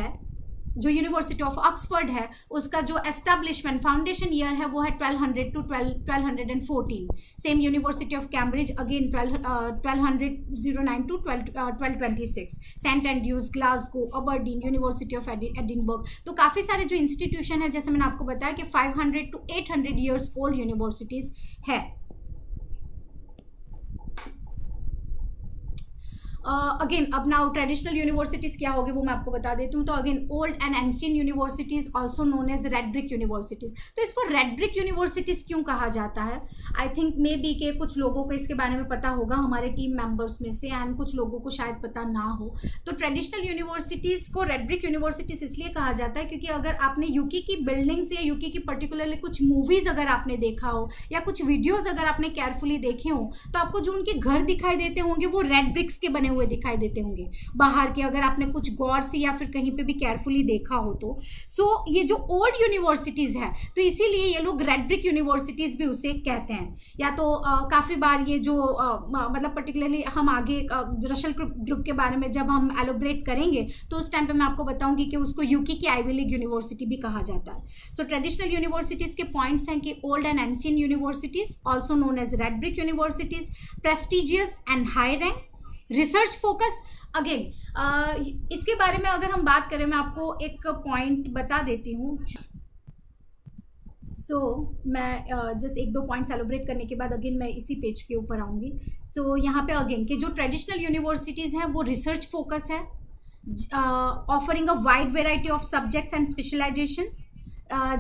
है, उसका जो एस्टैब्लिशमेंट फाउंडेशन ईयर है वो है 1200 to 1214। Same university of Cambridge again 1209 to 1226। Saint Andrews, Glasgow, Aberdeen, university of Edinburgh. तो काफ़ी सारे जो इंस्टीट्यूशन है, जैसे मैंने आपको बताया कि 500 to 800 ईयर्स ओल्ड यूनिवर्सिटीज़ है। अगेन अब नाउ ट्रेडिशनल यूनिवर्सिटीज़ क्या होगी वो मैं आपको बता देती हूँ। तो again old and ancient universities also known as red brick universities. तो इसको रेड ब्रिक यूनिवर्सिटीज़ क्यों कहा जाता है? आई थिंक मे बी के कुछ लोगों को इसके बारे में पता होगा हमारे टीम मेंबर्स में से, एंड कुछ लोगों को शायद पता ना हो। तो ट्रेडिशनल यूनिवर्सिटीज़ को रेड ब्रिक यूनिवर्सिटीज़ इसलिए कहा जाता है क्योंकि अगर आपने यूके की बिल्डिंग्स या यूके की पर्टिकुलरली कुछ मूवीज़ अगर आपने देखा हो, या कुछ वीडियोज़ अगर आपने केयरफुली देखे हो, तो आपको जो उनके घर दिखाई देते होंगे वो रेड ब्रिक्स के बने हुए दिखाई देते होंगे बाहर के, अगर आपने कुछ गौर से या फिर कहीं पे भी केयरफुली देखा हो तो। सो ये जो ओल्ड यूनिवर्सिटीज़ है तो इसीलिए ये लोग रेड ब्रिक यूनिवर्सिटीज़ भी उसे कहते हैं। या तो काफ़ी बार ये जो मतलब पर्टिकुलरली हम आगे रशल ग्रुप के बारे में जब हम एलोब्रेट करेंगे तो उस टाइम पे मैं आपको बताऊंगी कि उसको यूके की आईवी लीग यूनिवर्सिटी भी कहा जाता है। सो ट्रेडिशनल यूनिवर्सिटीज़ के पॉइंट्स हैं कि old and ancient universities also known as red brick universities, prestigious and high rank, research focus. Again इसके बारे में अगर हम बात करें, मैं आपको एक पॉइंट बता देती हूँ। मैं जस्ट 1-2 पॉइंट सेलिब्रेट करने के बाद अगेन मैं इसी पेज के ऊपर आऊँगी। यहाँ पे अगेन कि जो ट्रेडिशनल यूनिवर्सिटीज़ हैं वो रिसर्च फोकस है, offering a wide variety of subjects and specialisations.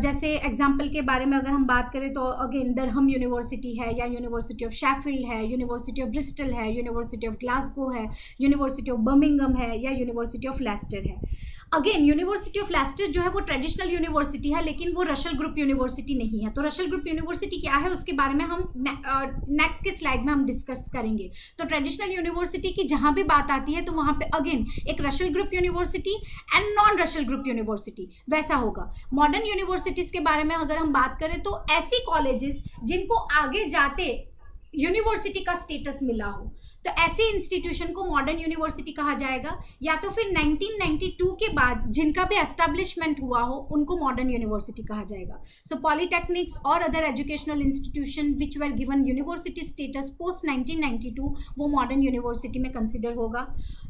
जैसे एग्जाम्पल के बारे में अगर हम बात करें तो अगेन दरहम यूनिवर्सिटी है, या यूनिवर्सिटी ऑफ शेफील्ड है, यूनिवर्सिटी ऑफ ब्रिस्टल है, यूनिवर्सिटी ऑफ ग्लासगो है, यूनिवर्सिटी ऑफ बर्मिंघम है, या यूनिवर्सिटी ऑफ लेस्टर है। अगेन यूनिवर्सिटी ऑफ लेस्टर जो है वो ट्रेडिशनल यूनिवर्सिटी है, लेकिन वो रशल ग्रुप यूनिवर्सिटी नहीं है। तो रशल ग्रुप यूनिवर्सिटी क्या है उसके बारे में हम नेक्स्ट के स्लाइड में हम डिस्कस करेंगे। तो ट्रेडिशनल यूनिवर्सिटी की जहाँ भी बात आती है तो वहाँ पे अगेन एक रशल group university and non Russell group university वैसा होगा। मॉडर्न यूनिवर्सिटीज़ के बारे में अगर हम बात करें तो ऐसी कॉलेजेस जिनको आगे जाते यूनिवर्सिटी का स्टेटस मिला हो, तो ऐसे इंस्टीट्यूशन को मॉडर्न यूनिवर्सिटी कहा जाएगा। या तो फिर 1992 के बाद जिनका भी एस्टैब्लिशमेंट हुआ हो उनको मॉडर्न यूनिवर्सिटी कहा जाएगा। सो पॉलीटेक्निक्स और other educational institution which were given university status post 1992 वो मॉडर्न यूनिवर्सिटी में कंसिडर होगा।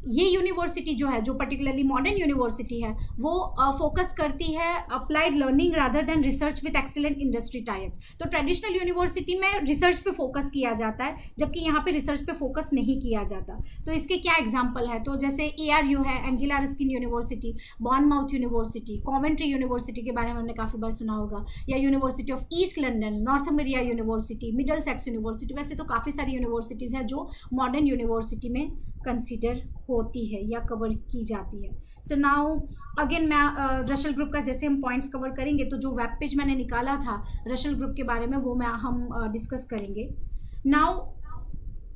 ये यूनिवर्सिटी जो है, जो पर्टिकुलरली मॉडर्न यूनिवर्सिटी है, वो फोकस करती है applied learning rather than research with excellent industry type. तो ट्रेडिशनल यूनिवर्सिटी में रिसर्च पे फोकस किया जाता है, जबकि यहाँ पे रिसर्च पे फोकस नहीं किया जाता। तो इसके क्या एग्जांपल है, तो जैसे ARU है, Anglia Ruskin University, Bournemouth University, Coventry University के बारे में हमने काफ़ी बार सुना होगा, या University of East London, Northumbria University, Middlesex University. वैसे तो काफ़ी सारी यूनिवर्सिटीज़ हैं जो मॉडर्न यूनिवर्सिटी में कंसिडर होती है या कवर की जाती है। सो नाउ अगेन मैं रशल ग्रुप का जैसे हम पॉइंट्स कवर करेंगे, तो जो वेब पेज मैंने निकाला था रशल ग्रुप के बारे में वो हम डिस्कस करेंगे। नाउ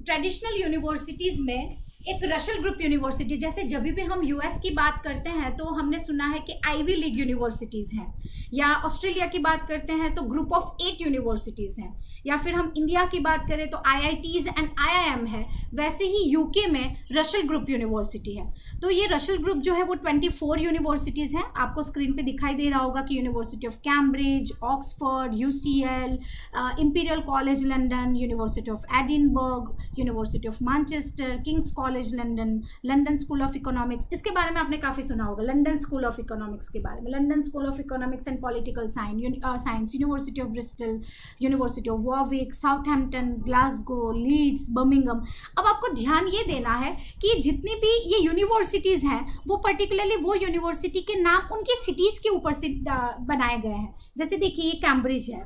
ट्रेडिशनल यूनिवर्सिटीज़ में एक रशल ग्रुप यूनिवर्सिटी, जैसे जब भी हम US की बात करते हैं तो हमने सुना है कि आईवी लीग यूनिवर्सिटीज़ हैं, या ऑस्ट्रेलिया की बात करते हैं तो ग्रुप ऑफ 8 यूनिवर्सिटीज़ हैं, या फिर हम इंडिया की बात करें तो IITs एंड IIM है। वैसे ही UK में रशल ग्रुप यूनिवर्सिटी है। तो ये रशल ग्रुप जो है वो 24 यूनिवर्सिटीज़ हैं। आपको स्क्रीन पे दिखाई दे रहा होगा कि university of Cambridge, Oxford, UCL, imperial college London, university of Edinburgh, university of Manchester, Kings college London, London School of economics. इसके बारे में आपने काफ़ी सुना होगा, लंदन स्कूल ऑफ इकोनॉमिक्स के बारे में, London School of Economics and Political Science, University of Bristol, university of Warwick, Southampton, Glasgow, Leeds, Birmingham. अब आपको ध्यान ये देना है कि जितनी भी ये यूनिवर्सिटीज़ हैं वो पर्टिकुलरली वो यूनिवर्सिटी के नाम उनकी सिटीज़ के ऊपर से बनाए गए हैं। जैसे देखिए ये कैम्ब्रिज है,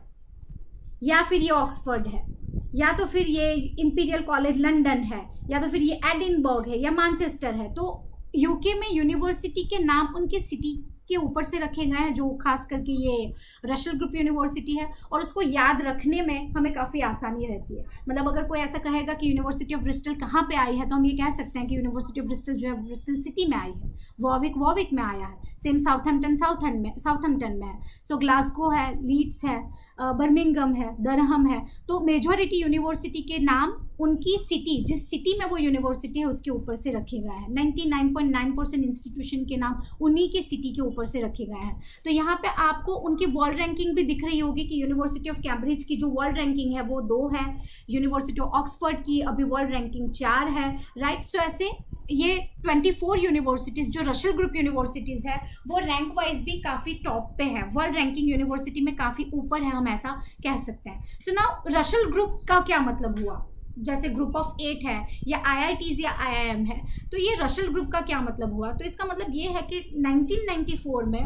या फिर ये ऑक्सफोर्ड है, या तो फिर ये इंपीरियल कॉलेज लंदन है, या तो फिर ये एडिनबर्ग है, या मैनचेस्टर है। तो UK में यूनिवर्सिटी के नाम उनके सिटी के ऊपर से रखे गए हैं, जो खास करके ये रशल ग्रुप यूनिवर्सिटी है, और उसको याद रखने में हमें काफ़ी आसानी रहती है। मतलब अगर कोई ऐसा कहेगा कि यूनिवर्सिटी ऑफ ब्रिस्टल कहाँ पे आई है, तो हम ये कह सकते हैं कि यूनिवर्सिटी ऑफ ब्रिस्टल जो है ब्रिस्टल सिटी में आई है, वॉर्विक में आया है, सेम साउथहैम्पटन में है, सो ग्लासगो है, लीड्स है, बर्मिंघम है, दरहम है। तो मेजॉरिटी यूनिवर्सिटी के नाम उनकी सिटी, जिस सिटी में वो यूनिवर्सिटी है उसके ऊपर से रखे गए हैं। 99.9% इंस्टीट्यूशन के नाम उन्हीं के सिटी के ऊपर से रखे गए हैं। तो यहाँ पे आपको उनकी वर्ल्ड रैंकिंग भी दिख रही होगी कि यूनिवर्सिटी ऑफ कैम्ब्रिज की जो वर्ल्ड रैंकिंग है वो 2 है, यूनिवर्सिटी ऑफ ऑक्सफोर्ड की अभी वर्ल्ड रैंकिंग 4 है, राइट। सो ऐसे ये 24 यूनिवर्सिटीज़ जो रशल ग्रुप यूनिवर्सिटीज़ है वो रैंक वाइज भी काफ़ी टॉप पे है, वर्ल्ड रैंकिंग यूनिवर्सिटी में काफ़ी ऊपर है, हम ऐसा कह सकते हैं। सो नाउ रशल ग्रुप का क्या मतलब हुआ, जैसे ग्रुप ऑफ 8 है या IITs या IIM है, तो ये रशल ग्रुप का क्या मतलब हुआ। तो इसका मतलब ये है कि 1994 में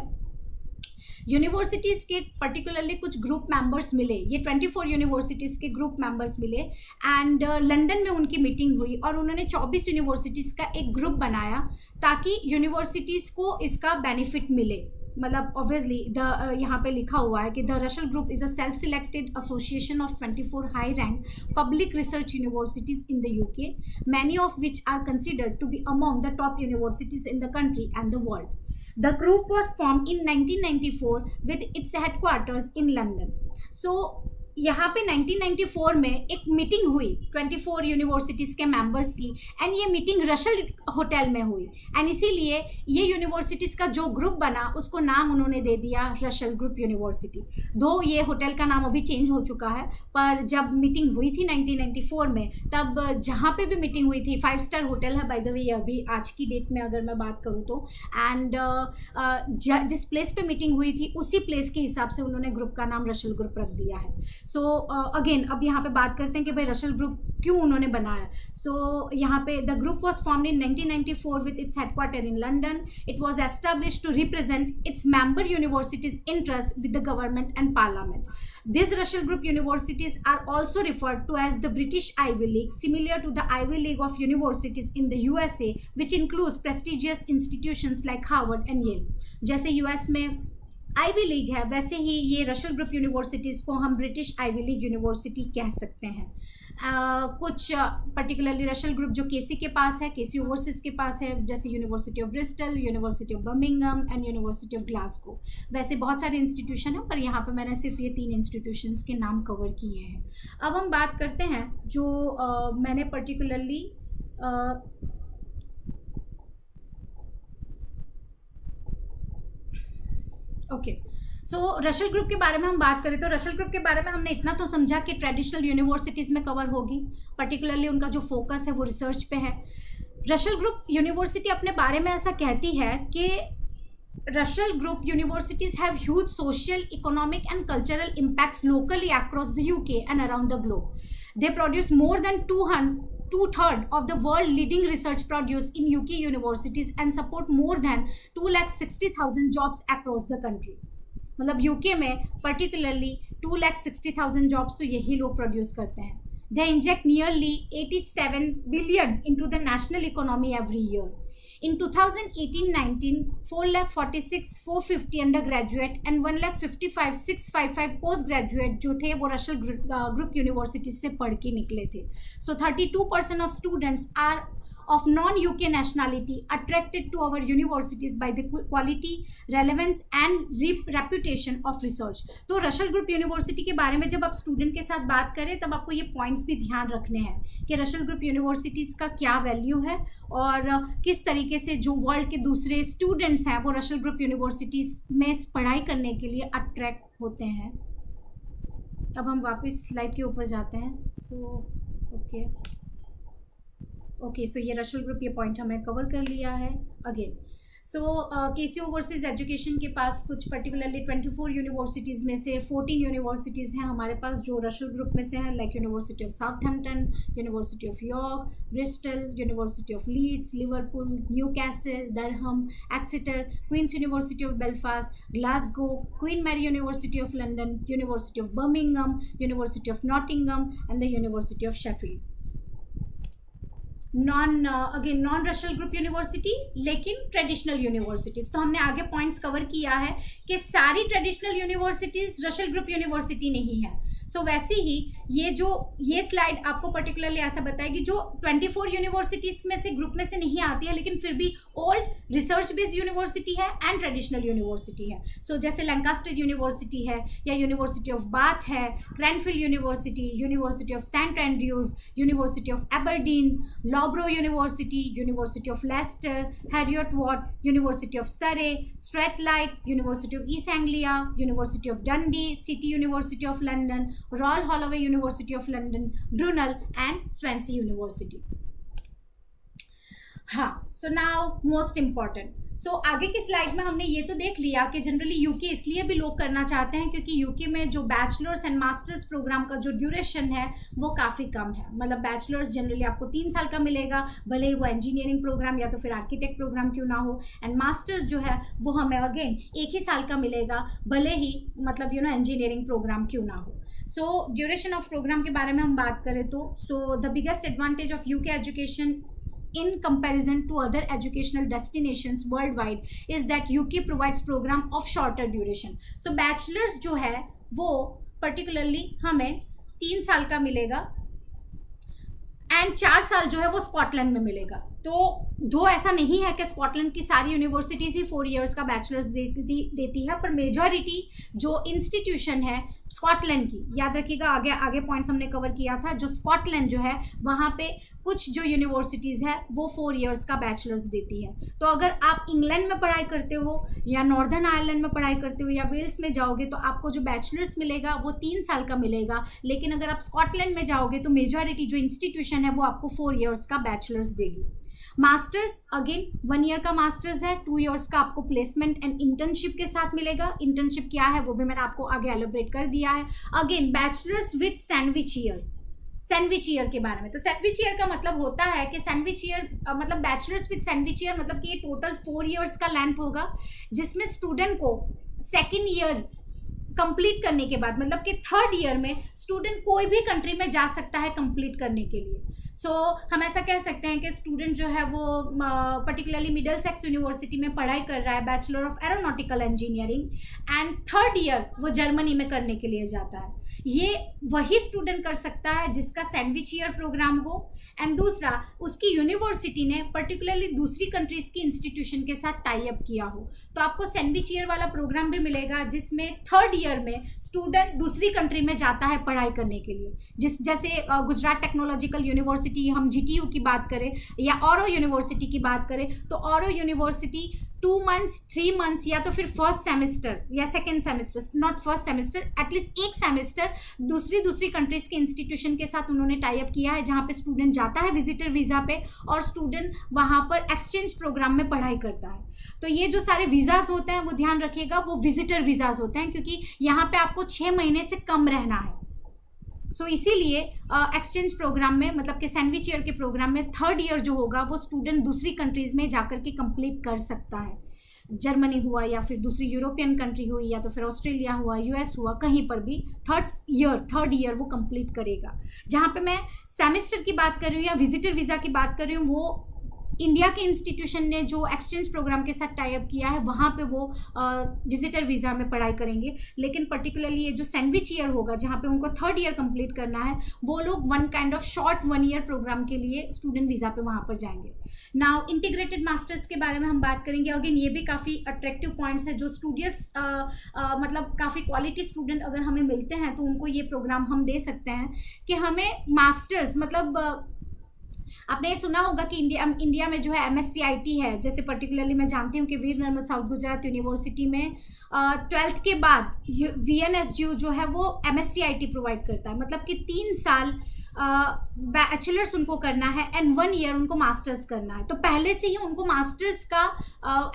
यूनिवर्सिटीज़ के पर्टिकुलरली कुछ ग्रुप मेंबर्स मिले, ये 24 यूनिवर्सिटीज़ के ग्रुप मेंबर्स मिले, एंड लंदन में उनकी मीटिंग हुई और उन्होंने 24 यूनिवर्सिटीज़ का एक ग्रुप बनाया ताकि यूनिवर्सिटीज़ को इसका बेनिफिट मिले। मतलब ऑब्वियसली यहाँ पे लिखा हुआ है कि the Russell group is a self selected association of 24 high rank public research universities in the UK, many of which are considered to be among the top universities in the country and the world. The group was formed in 1994 with its headquarters in London. So यहाँ पे 1994 में एक meeting हुई 24 universities के members की, and ये meeting रशल hotel में हुई, एंड इसीलिए ये यूनिवर्सिटीज़ का जो ग्रुप बना उसको नाम उन्होंने दे दिया रशल ग्रुप यूनिवर्सिटी। दो ये होटल का नाम अभी चेंज हो चुका है, पर जब मीटिंग हुई थी 1994 में, तब जहाँ पे भी मीटिंग हुई थी 5 स्टार होटल है बाय द वे अभी आज की डेट में अगर मैं बात करूँ तो, एंड जिस प्लेस पे मीटिंग हुई थी उसी प्लेस के हिसाब से उन्होंने ग्रुप का नाम रशल ग्रुप रख दिया है। सो अगेन अब यहाँ पे बात करते हैं कि भाई रशल ग्रुप क्यों उन्होंने बनाया. सो यहाँ पे the group was formed in 1994 with its headquarter in London. It was establish to represent its member universities' interests with the government and parliament. These Russell Group universities are also referred to as the British Ivy League, similar to the Ivy League of universities in the USA, which includes prestigious institutions like Harvard and Yale. जैसे US में ivy league है, वैसे ही ये रशल group universities को हम British ivy league university कह सकते हैं. कुछ पर्टिकुलरली रशल ग्रुप जो केसी के पास है, केसी ओवरसीज के पास है, जैसे university of Bristol, university of Birmingham and university of Glasgow. वैसे बहुत सारे इंस्टीट्यूशन हैं, पर यहाँ पे मैंने सिर्फ ये 3 इंस्टीट्यूशंस के नाम कवर किए हैं. अब हम बात करते हैं जो मैंने पर्टिकुलरली ओके. सो रशल ग्रुप के बारे में हम बात करें तो रशल ग्रुप के बारे में हमने इतना तो समझा कि ट्रेडिशनल यूनिवर्सिटीज़ में कवर होगी. पर्टिकुलरली उनका जो फोकस है वो रिसर्च पे है. रशल ग्रुप यूनिवर्सिटी अपने बारे में ऐसा कहती है कि Russell Group universities have huge social, economic and cultural impacts locally across the UK and around the globe. They produce more than two-thirds of the world leading research produce in UK universities and support more than 260,000 jobs across the country. मतलब UK में particularly 260,000 jobs तो यही लोग produce करते हैं. They inject nearly 87 billion into the national economy every year. In 2018-19, 446,450 undergraduate and 155,655 postgraduate जो थे वो रशल ग्रुप यूनिवर्सिटी से पढ़ के निकले थे. So 32% of students are of non-UK nationality attracted to our universities by the quality, relevance and reputation of research. तो रशल group university के बारे में जब आप स्टूडेंट के साथ बात करें तब आपको ये पॉइंट्स भी ध्यान रखने हैं कि रशल ग्रुप यूनिवर्सिटीज़ का क्या वैल्यू है और किस तरीके से जो वर्ल्ड के दूसरे स्टूडेंट्स हैं वो रशल ग्रुप यूनिवर्सिटीज़ में पढ़ाई करने के लिए अट्रैक्ट होते हैं. अब हम वापस स्लाइड के ऊपर जाते हैं. ओके, सो ये रशल ग्रुप ये पॉइंट हमने कवर कर लिया है. अगेन सो केसी ओवरसीज एजुकेशन के पास कुछ पर्टिकुलरली 24 यूनिवर्सिटीज़ में से 14 यूनिवर्सिटीज़ हैं हमारे पास जो रशल ग्रुप में से हैं, like university of Southampton, university of York, Bristol, university of Leeds, Liverpool, Newcastle, Durham, Exeter, Queen's university of Belfast, Glasgow, Queen Mary university of London, university of Birmingham, university of Nottingham and the university of Sheffield. Non Russell group university लेकिन traditional universities. तो हमने आगे points cover किया है कि सारी traditional universities Russell group university नहीं है. सो वैसे ही ये स्लाइड आपको पर्टिकुलरली ऐसा बताएगी जो 24 यूनिवर्सिटीज़ में से ग्रुप में से नहीं आती है लेकिन फिर भी ओल्ड रिसर्च बेस्ड यूनिवर्सिटी है एंड ट्रेडिशनल यूनिवर्सिटी है. सो जैसे लैंकास्टर यूनिवर्सिटी है या यूनिवर्सिटी ऑफ बाथ है, Cranfield University, University of St Andrews, University of Aberdeen, Loughborough University, University of Leicester, Heriot Watt, University of Surrey, Strathclyde, University of East Anglia, University of Dundee, City University of London, Royal Holloway University of London, Brunel and Swansea University. हाँ, so now most important. So आगे की slide में हमने ये तो देख लिया कि जनरली यूके इसलिए भी लोग करना चाहते हैं क्योंकि यूके में जो बैचलर्स एंड मास्टर्स प्रोग्राम का जो ड्यूरेशन है वो काफ़ी कम है. मतलब बैचलर्स जनरली आपको 3 साल का मिलेगा, भले ही वो इंजीनियरिंग प्रोग्राम या तो फिर आर्किटेक्ट प्रोग्राम क्यों ना हो, एंड मास्टर्स जो है वो हमें अगेन 1 ही साल का मिलेगा, भले ही मतलब इंजीनियरिंग प्रोग्राम क्यों ना हो. सो ड्यूरेशन ऑफ प्रोग्राम के बारे में हम बात करें तो the biggest advantage of UK education in comparison to other educational destinations worldwide is that UK provides program of shorter duration. So bachelor's जो है वो particularly हमें 3 साल का मिलेगा एंड 4 साल जो है वो स्कॉटलैंड में मिलेगा. तो दो ऐसा नहीं है कि स्कॉटलैंड की सारी यूनिवर्सिटीज़ ही 4 इयर्स का बैचलर्स देती है, पर मेजॉरिटी जो इंस्टीट्यूशन है स्कॉटलैंड की, याद रखिएगा आगे पॉइंट्स हमने कवर किया था, जो स्कॉटलैंड जो है वहाँ पे कुछ जो यूनिवर्सिटीज़ है वो 4 इयर्स का बैचलर्स देती है. तो अगर आप इंग्लैंड में पढ़ाई करते हो या नॉर्दर्न आयरलैंड में पढ़ाई करते हो या वेल्स में जाओगे तो आपको जो बैचलर्स मिलेगा वो 3 साल का मिलेगा. लेकिन अगर आप स्कॉटलैंड में जाओगे तो मेजॉरिटी जो इंस्टीट्यूशन है वो आपको 4 इयर्स का बैचलर्स देगी. मास्टर्स अगेन 1 ईयर का मास्टर्स है, 2 इयर्स का आपको प्लेसमेंट एंड इंटर्नशिप के साथ मिलेगा। इंटर्नशिप क्या है वो भी मैंने आपको आगे एलोबरेट कर दिया है। Again bachelors with sandwich year, sandwich year के बारे में, तो सैंडविच ईयर का मतलब होता है कि सैंडविच ईयर मतलब बैचलर्स विद सैंडविच ईयर मतलब कि ये टोटल 4 इयर्स का लेंथ होगा, जिसमें स्टूडेंट को सेकेंड ईयर कंप्लीट करने के बाद मतलब कि थर्ड ईयर में स्टूडेंट कोई भी कंट्री में जा सकता है कंप्लीट करने के लिए। सो हम ऐसा कह सकते हैं कि स्टूडेंट जो है वो पर्टिकुलरली मिडिलसेक्स यूनिवर्सिटी में पढ़ाई कर रहा है, bachelor of aeronautical engineering, and third year वो जर्मनी में करने के लिए जाता है। ये वही स्टूडेंट कर सकता है जिसका सैंडविच ईयर प्रोग्राम हो, एंड दूसरा उसकी यूनिवर्सिटी ने पर्टिकुलरली दूसरी कंट्रीज की इंस्टीट्यूशन के साथ टाई अप किया हो, तो आपको सैंडविच ईयर वाला प्रोग्राम भी मिलेगा जिसमें थर्ड ईयर में स्टूडेंट दूसरी कंट्री में जाता है पढ़ाई करने के लिए। जैसे गुजरात टेक्नोलॉजिकल यूनिवर्सिटी, हम GTU की बात करें या औरो यूनिवर्सिटी की बात करें, तो औरो यूनिवर्सिटी 2 मंथ्स 3 मंथ्स या तो फिर फर्स्ट सेमेस्टर या second semester, not first semester, at least एक सेमेस्टर दूसरी कंट्रीज के इंस्टीट्यूशन के साथ उन्होंने टाई अप किया है, जहाँ पे स्टूडेंट जाता है विजिटर वीज़ा पे और स्टूडेंट वहाँ पर एक्सचेंज प्रोग्राम में पढ़ाई करता है। तो ये जो सारे वीज़ाज होते हैं वो ध्यान रखिएगा, वो विजिटर वीज़ाज होते हैं, क्योंकि यहाँ पे आपको 6 महीने से कम रहना है। सो इसीलिए एक्सचेंज प्रोग्राम में मतलब कि सैंडविच ईयर के प्रोग्राम में थर्ड ईयर जो होगा वो स्टूडेंट दूसरी कंट्रीज़ में जाकर के कंप्लीट कर सकता है। जर्मनी हुआ या फिर दूसरी यूरोपियन कंट्री हुई या तो फिर ऑस्ट्रेलिया हुआ, US हुआ, कहीं पर भी थर्ड ईयर वो कंप्लीट करेगा। जहाँ पे मैं सेमेस्टर की बात कर रही हूँ या विजिटर वीज़ा की बात कर रही हूँ, वो इंडिया के इंस्टीट्यूशन ने जो एक्सचेंज प्रोग्राम के साथ टाई अप किया है वहाँ पे वो विजिटर वीज़ा में पढ़ाई करेंगे। लेकिन पर्टिकुलरली ये जो सैंडविच ईयर होगा जहाँ पे उनको थर्ड ईयर कंप्लीट करना है, वो लोग one kind of short 1 year program के लिए स्टूडेंट वीज़ा पे वहाँ पर जाएंगे। नाउ इंटीग्रेटेड मास्टर्स के बारे में हम बात करेंगे। अगेन ये भी काफ़ी अट्रैक्टिव पॉइंट्स है, जो स्टूडियस मतलब काफ़ी क्वालिटी स्टूडेंट अगर हमें मिलते हैं तो उनको ये प्रोग्राम हम दे सकते हैं कि हमें मास्टर्स मतलब आपने ये सुना होगा कि इंडिया में जो है MSCIT है, जैसे पर्टिकुलरली मैं जानती हूँ कि वीर नर्मद साउथ गुजरात यूनिवर्सिटी में 12th के बाद VNSGU जो है वो MSCIT प्रोवाइड करता है, मतलब कि 3 साल बैचलर्स उनको करना है एंड 1 ईयर उनको मास्टर्स करना है, तो पहले से ही उनको मास्टर्स का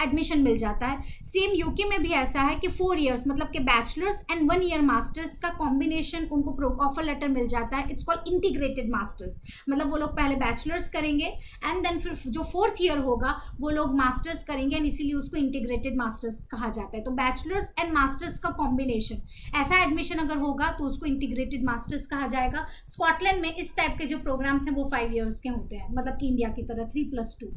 एडमिशन मिल जाता है। सेम यूके में भी ऐसा है कि 4 इयर्स मतलब कि बैचलर्स एंड 1 ईयर मास्टर्स का कॉम्बिनेशन उनको ऑफर लेटर मिल जाता है। इट्स कॉल्ड इंटीग्रेटेड मास्टर्स, मतलब वो लोग पहले बैचलर्स करेंगे एंड देन फिर जो 4th ईयर होगा वो लोग मास्टर्स करेंगे, एंड इसीलिए उसको इंटीग्रेटेड मास्टर्स कहा जाता है। तो बैचलर्स एंड मास्टर्स का कॉम्बिनेशन, ऐसा एडमिशन अगर होगा तो उसको इंटीग्रेटेड मास्टर्स कहा जाएगा। स्कॉटलैंड में इस टाइप के जो प्रोग्राम्स हैं वो 5 इयर्स के होते हैं, मतलब कि इंडिया की तरह 3+2।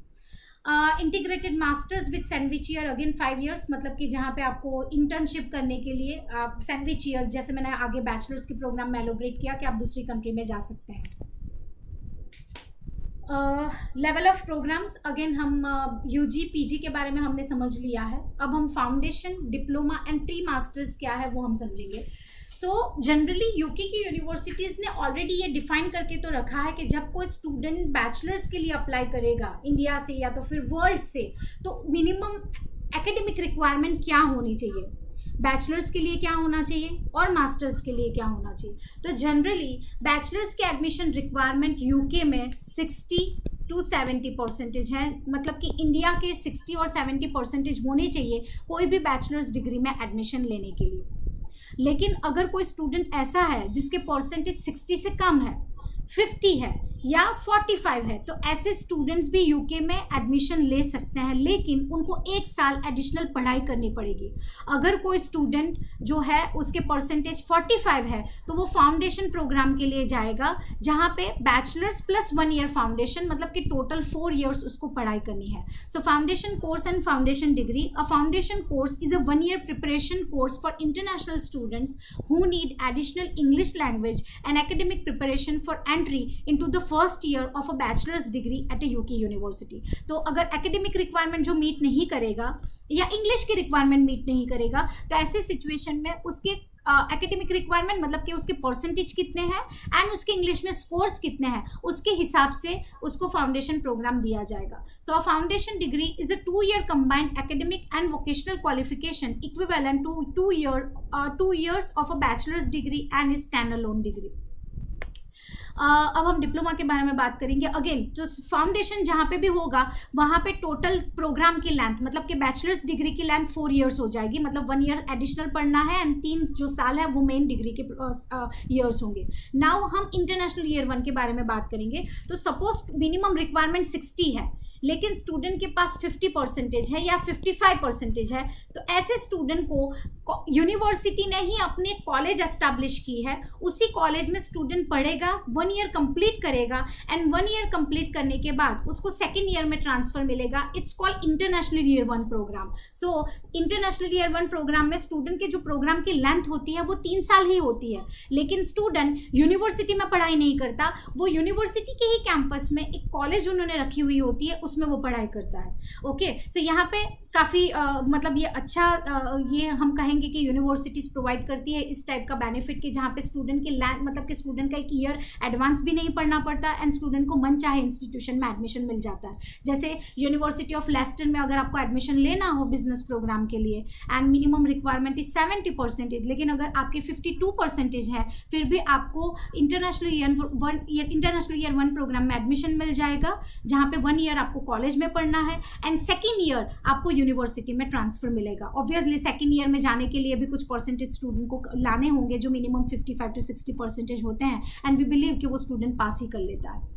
Integrated masters with sandwich year again 5 years, मतलब कि जहाँ पे आपको इंटर्नशिप करने के लिए आप सैंडविच ईयर, जैसे मैंने आगे बैचलर्स के प्रोग्राम में एलोबरेट किया कि आप दूसरी कंट्री में जा सकते हैं। लेवल ऑफ प्रोग्राम्स अगेन हम UG PG के बारे में हमने समझ लिया है। अब हम foundation, diploma and pre masters क्या है वो हम समझेंगे। सो जनरली यूके की यूनिवर्सिटीज़ ने ऑलरेडी ये डिफाइन करके तो रखा है कि जब कोई स्टूडेंट बैचलर्स के लिए अप्लाई करेगा इंडिया से या तो फिर वर्ल्ड से, तो मिनिमम एकेडमिक रिक्वायरमेंट क्या होनी चाहिए, बैचलर्स के लिए क्या होना चाहिए और मास्टर्स के लिए क्या होना चाहिए। तो जनरली बैचलर्स के एडमिशन रिक्वायरमेंट यूके में 60 to 70% है, मतलब कि इंडिया के 60 और 70% होने चाहिए कोई भी बैचलर्स डिग्री में एडमिशन लेने के लिए। लेकिन अगर कोई स्टूडेंट ऐसा है जिसके परसेंटेज 60 से कम है, 50 है या 45 है, तो ऐसे स्टूडेंट्स भी यूके में एडमिशन ले सकते हैं, लेकिन उनको 1 साल एडिशनल पढ़ाई करनी पड़ेगी। अगर कोई स्टूडेंट जो है उसके परसेंटेज 45 है तो वो फाउंडेशन प्रोग्राम के लिए जाएगा, जहाँ पे बैचलर्स प्लस 1 ईयर फाउंडेशन, मतलब कि टोटल 4 इयर्स उसको पढ़ाई करनी है। So foundation course and foundation degree, a foundation course is a 1 year preparation course for international students who need additional English language and academic preparation for entry into the first year of a bachelors degree at a UK university. तो अगर academic requirement जो meet नहीं करेगा या English की requirement meet नहीं करेगा, तो ऐसे सिचुएशन में उसके एकेडमिक रिक्वायरमेंट मतलब कि उसके परसेंटेज कितने हैं एंड उसके इंग्लिश में स्कोर्स कितने हैं, उसके हिसाब से उसको फाउंडेशन प्रोग्राम दिया जाएगा। So a foundation degree is a 2 year combined academic and vocational qualification equivalent to 2 years of a bachelor's degree and his standalone degree. अब हम डिप्लोमा के बारे में बात करेंगे। अगेन जो फाउंडेशन जहाँ पे भी होगा वहाँ पे टोटल प्रोग्राम की लेंथ, मतलब कि बैचलर्स डिग्री की लेंथ 4 ईयर्स हो जाएगी, मतलब 1 ईयर एडिशनल पढ़ना है एंड 3 जो साल है वो मेन डिग्री के ईयर्स होंगे। नाउ हम इंटरनेशनल ईयर 1 के बारे में बात करेंगे। तो सपोज मिनिमम रिक्वायरमेंट 60 है लेकिन स्टूडेंट के पास 50% है या 55% है, तो ऐसे स्टूडेंट को यूनिवर्सिटी ने ही अपने कॉलेज एस्टैब्लिश की है, उसी कॉलेज में स्टूडेंट पढ़ेगा, 1 ईयर कंप्लीट करेगा एंड 1 ईयर कंप्लीट करने के बाद उसको सेकेंड ईयर में ट्रांसफर मिलेगा। It's called international year 1 program. So international year 1 program में स्टूडेंट के जो प्रोग्राम की लेंथ होती है वो 3 साल ही होती है, लेकिन स्टूडेंट यूनिवर्सिटी में पढ़ाई नहीं करता, वो यूनिवर्सिटी के ही कैंपस में एक कॉलेज उन्होंने रखी हुई होती है, उसमें वो पढ़ाई करता है। ओके, सो यहाँ पे काफ़ी मतलब ये अच्छा ये हम कहेंगे कि यूनिवर्सिटीज़ प्रोवाइड करती है इस टाइप का बेनिफिट कि जहाँ पे स्टूडेंट के मतलब कि स्टूडेंट का एक ईयर एडवांस भी नहीं पढ़ना पड़ता एंड स्टूडेंट को मन चाहे इंस्टीट्यूशन में एडमिशन मिल जाता है। जैसे यूनिवर्सिटी ऑफ लेस्टर में अगर आपको एडमिशन लेना हो बिजनेस प्रोग्राम के लिए एंड मिनिमम रिक्वायरमेंट इज 70%, लेकिन अगर आपके 52% है फिर भी आपको इंटरनेशनल ईयर 1 प्रोग्राम में एडमिशन मिल जाएगा, जहाँ पे 1 ईयर आपको कॉलेज में पढ़ना है एंड सेकेंड ईयर आपको यूनिवर्सिटी में ट्रांसफर मिलेगा। ऑब्वियसली सेकेंड ईयर में जाने के लिए भी कुछ परसेंटेज स्टूडेंट को लाने होंगे जो मिनिमम 55 to 60% होते हैं एंड वी बिलीव कि वो स्टूडेंट पास ही कर लेता है।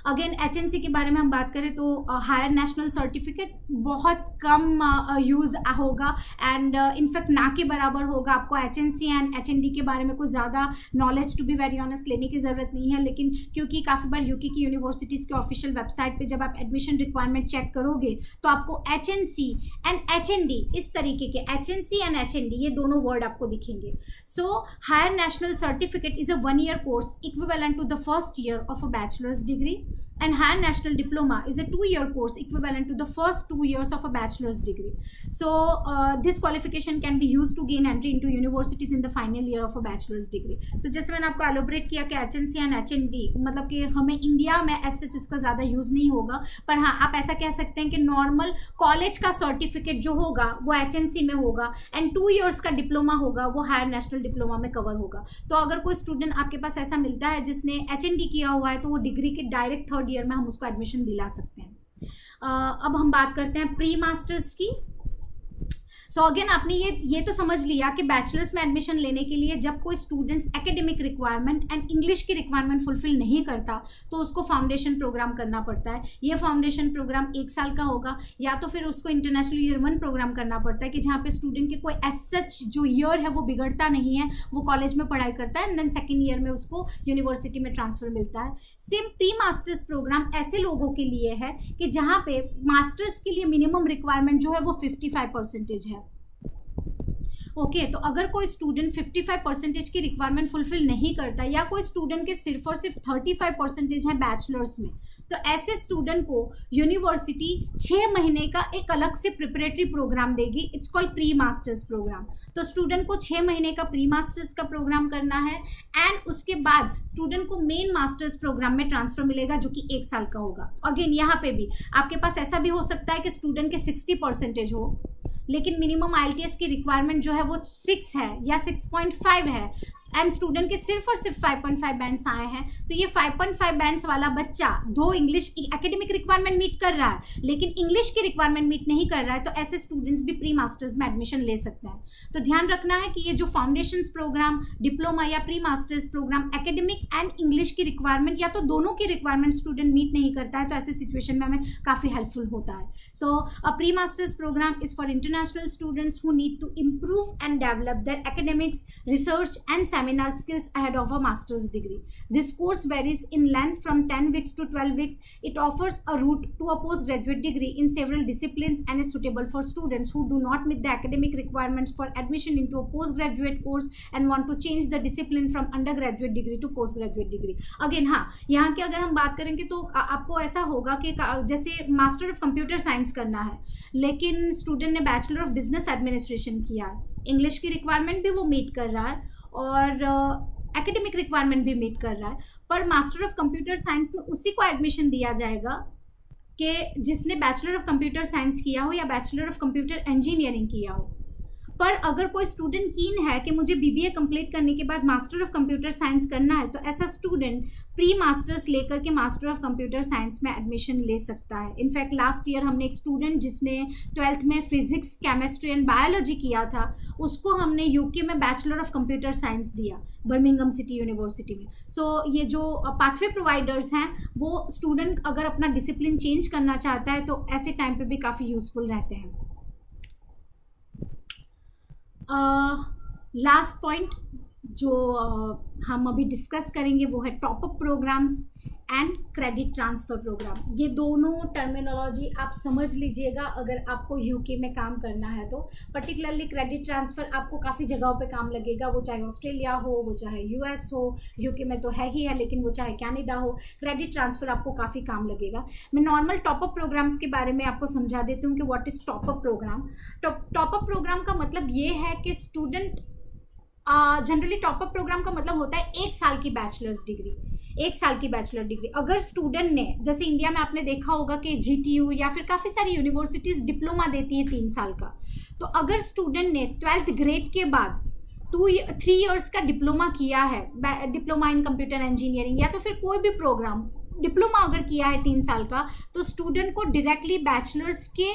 अगेन HNC के बारे में हम बात करें तो हायर नेशनल सर्टिफिकेट बहुत कम यूज़ होगा एंड इनफैक्ट ना के बराबर होगा। आपको HNC एंड HND के बारे में कुछ ज़्यादा knowledge to be very honest लेने की ज़रूरत नहीं है, लेकिन क्योंकि काफ़ी बार यूके की यूनिवर्सिटीज़ के ऑफिशियल वेबसाइट पे जब आप एडमिशन रिक्वायरमेंट चेक करोगे तो आपको HNC एंड HND इस तरीके के HNC एंड HND ये दोनों वर्ड आपको दिखेंगे। So higher national certificate is a 1 year course equivalent to the first year of a bachelors degree and higher national diploma is a 2-year course equivalent to the first 2 years of a bachelor's degree. So this qualification can be used to gain entry into universities in the final year of a bachelor's degree. So जैसे मैंने आपको elaborate किया कि HNC and HND मतलब कि हमें India में ऐसे उसका ज़्यादा यूज़ नहीं होगा, पर हाँ आप ऐसा कह सकते हैं कि नॉर्मल कॉलेज का सर्टिफिकेट जो होगा वो HNC में होगा एंड 2 years का डिप्लोमा होगा वो हायर नेशनल डिप्लोमा में कवर होगा। तो अगर कोई स्टूडेंट आपके पास ऐसा मिलता है जिसने HND किया हुआ है तो वो डिग्री के डायरेक्ट 3rd ईयर में हम उसको एडमिशन दिला सकते हैं। अब हम बात करते हैं प्री मास्टर्स की। सो अगेन आपने ये तो समझ लिया कि बैचलर्स में एडमिशन लेने के लिए जब कोई students academic requirement and English की रिक्वायरमेंट फुलफिल नहीं करता तो उसको फाउंडेशन प्रोग्राम करना पड़ता है। ये फाउंडेशन प्रोग्राम 1 साल का होगा या तो फिर उसको इंटरनेशनल ईयर 1 प्रोग्राम करना पड़ता है कि जहाँ पे स्टूडेंट के कोई एज सच जो ईयर है वो बिगड़ता नहीं है, वो कॉलेज में पढ़ाई करता है एंड देन सेकेंड ईयर में उसको यूनिवर्सिटी में ट्रांसफर मिलता है। सेम प्री मास्टर्स प्रोग्राम ऐसे लोगों के लिए है कि जहाँ पे मास्टर्स के लिए मिनिमम रिक्वायरमेंट जो है वो 55% है। ओके, तो अगर कोई स्टूडेंट 55% की रिक्वायरमेंट फुलफिल नहीं करता या कोई स्टूडेंट के सिर्फ और सिर्फ 35% है बैचलर्स में, तो ऐसे स्टूडेंट को यूनिवर्सिटी 6 महीने का एक अलग से प्रिपरेटरी प्रोग्राम देगी। It's called pre masters program. तो स्टूडेंट को 6 महीने का प्री मास्टर्स का प्रोग्राम करना है एंड उसके बाद स्टूडेंट को मेन मास्टर्स प्रोग्राम में ट्रांसफर मिलेगा जो कि 1 साल का होगा। अगेन यहाँ पे भी आपके पास ऐसा भी हो सकता है कि स्टूडेंट के 60% हो लेकिन मिनिमम IELTS की रिक्वायरमेंट जो है वो 6 है या 6.5 है एंड स्टूडेंट के सिर्फ और सिर्फ 5.5 बैंड्स आए हैं, तो ये 5.5 बैंड्स वाला बच्चा दो इंग्लिश एकेडमिक रिक्वायरमेंट मीट कर रहा है लेकिन इंग्लिश की रिक्वायरमेंट मीट नहीं कर रहा है, तो ऐसे स्टूडेंट्स भी प्री मास्टर्स में एडमिशन ले सकते हैं। तो ध्यान रखना है कि ये जो फाउंडेशंस प्रोग्राम, डिप्लोमा या pre masters program academic and English की रिक्वायरमेंट या तो दोनों की रिक्वायरमेंट स्टूडेंट मीट नहीं करता है तो ऐसे सिचुएशन में हमें काफ़ी हेल्पफुल होता है। So a pre masters programme is for international students who need to improve and develop their academics, research and seminar skills ahead of a master's degree. This course varies in length from 10 weeks to 12 weeks. It offers a route to a postgraduate degree in several disciplines and is suitable for students who do not meet the academic requirements for admission into a postgraduate course and want to change the discipline from undergraduate degree to postgraduate degree. Again हाँ, यहाँ की अगर हम बात करेंगे तो आपको ऐसा होगा कि जैसे मास्टर ऑफ कंप्यूटर साइंस करना है लेकिन स्टूडेंट ने बैचलर ऑफ बिजनेस एडमिनिस्ट्रेशन किया है, इंग्लिश की रिक्वायरमेंट भी वो मीट कर रहा है और एकेडमिक रिक्वायरमेंट भी मीट कर रहा है, पर मास्टर ऑफ कंप्यूटर साइंस में उसी को एडमिशन दिया जाएगा कि जिसने बैचलर ऑफ कंप्यूटर साइंस किया हो या बैचलर ऑफ कंप्यूटर इंजीनियरिंग किया हो। पर अगर कोई स्टूडेंट कीन है कि मुझे बीबीए कंप्लीट करने के बाद मास्टर ऑफ कंप्यूटर साइंस करना है, तो ऐसा स्टूडेंट प्री मास्टर्स लेकर के मास्टर ऑफ कंप्यूटर साइंस में एडमिशन ले सकता है। इनफैक्ट लास्ट ईयर हमने एक स्टूडेंट जिसने 12th में फिजिक्स, केमिस्ट्री एंड बायोलॉजी किया था, उसको हमने यूके में बैचलर ऑफ कंप्यूटर साइंस दिया बर्मिंघम सिटी यूनिवर्सिटी में। सो ये जो पाथवे प्रोवाइडर्स हैं वो स्टूडेंट अगर अपना डिसिप्लिन चेंज करना चाहता है तो ऐसे टाइम पे भी काफ़ी यूज़फुल रहते हैं। लास्ट पॉइंट जो हम अभी डिस्कस करेंगे वो है top up programs and credit transfer program. ये दोनों टर्मिनोलॉजी आप समझ लीजिएगा अगर आपको यूके में काम करना है तो। पर्टिकुलरली क्रेडिट ट्रांसफ़र आपको काफ़ी जगहों पे काम लगेगा, वो चाहे ऑस्ट्रेलिया हो, वो चाहे यूएस हो, यूके में तो है ही है, लेकिन वो चाहे कनाडा हो, क्रेडिट ट्रांसफ़र आपको काफ़ी काम लगेगा। मैं नॉर्मल टॉप अप प्रोग्राम्स के बारे में आपको समझा देती हूँ कि what is top up program. Top up program का मतलब ये है कि student generally top up program का मतलब होता है 1 साल की बैचलर्स डिग्री, 1 साल की बैचलर डिग्री। अगर स्टूडेंट ने, जैसे इंडिया में आपने देखा होगा कि जीटीयू या फिर काफ़ी सारी यूनिवर्सिटीज़ डिप्लोमा देती हैं 3 साल का, तो अगर स्टूडेंट ने 12th ग्रेड के बाद 3 इयर्स का डिप्लोमा किया है, डिप्लोमा इन कंप्यूटर इंजीनियरिंग या तो फिर कोई भी प्रोग्राम डिप्लोमा अगर किया है 3 साल का, तो स्टूडेंट को डायरेक्टली बैचलर्स के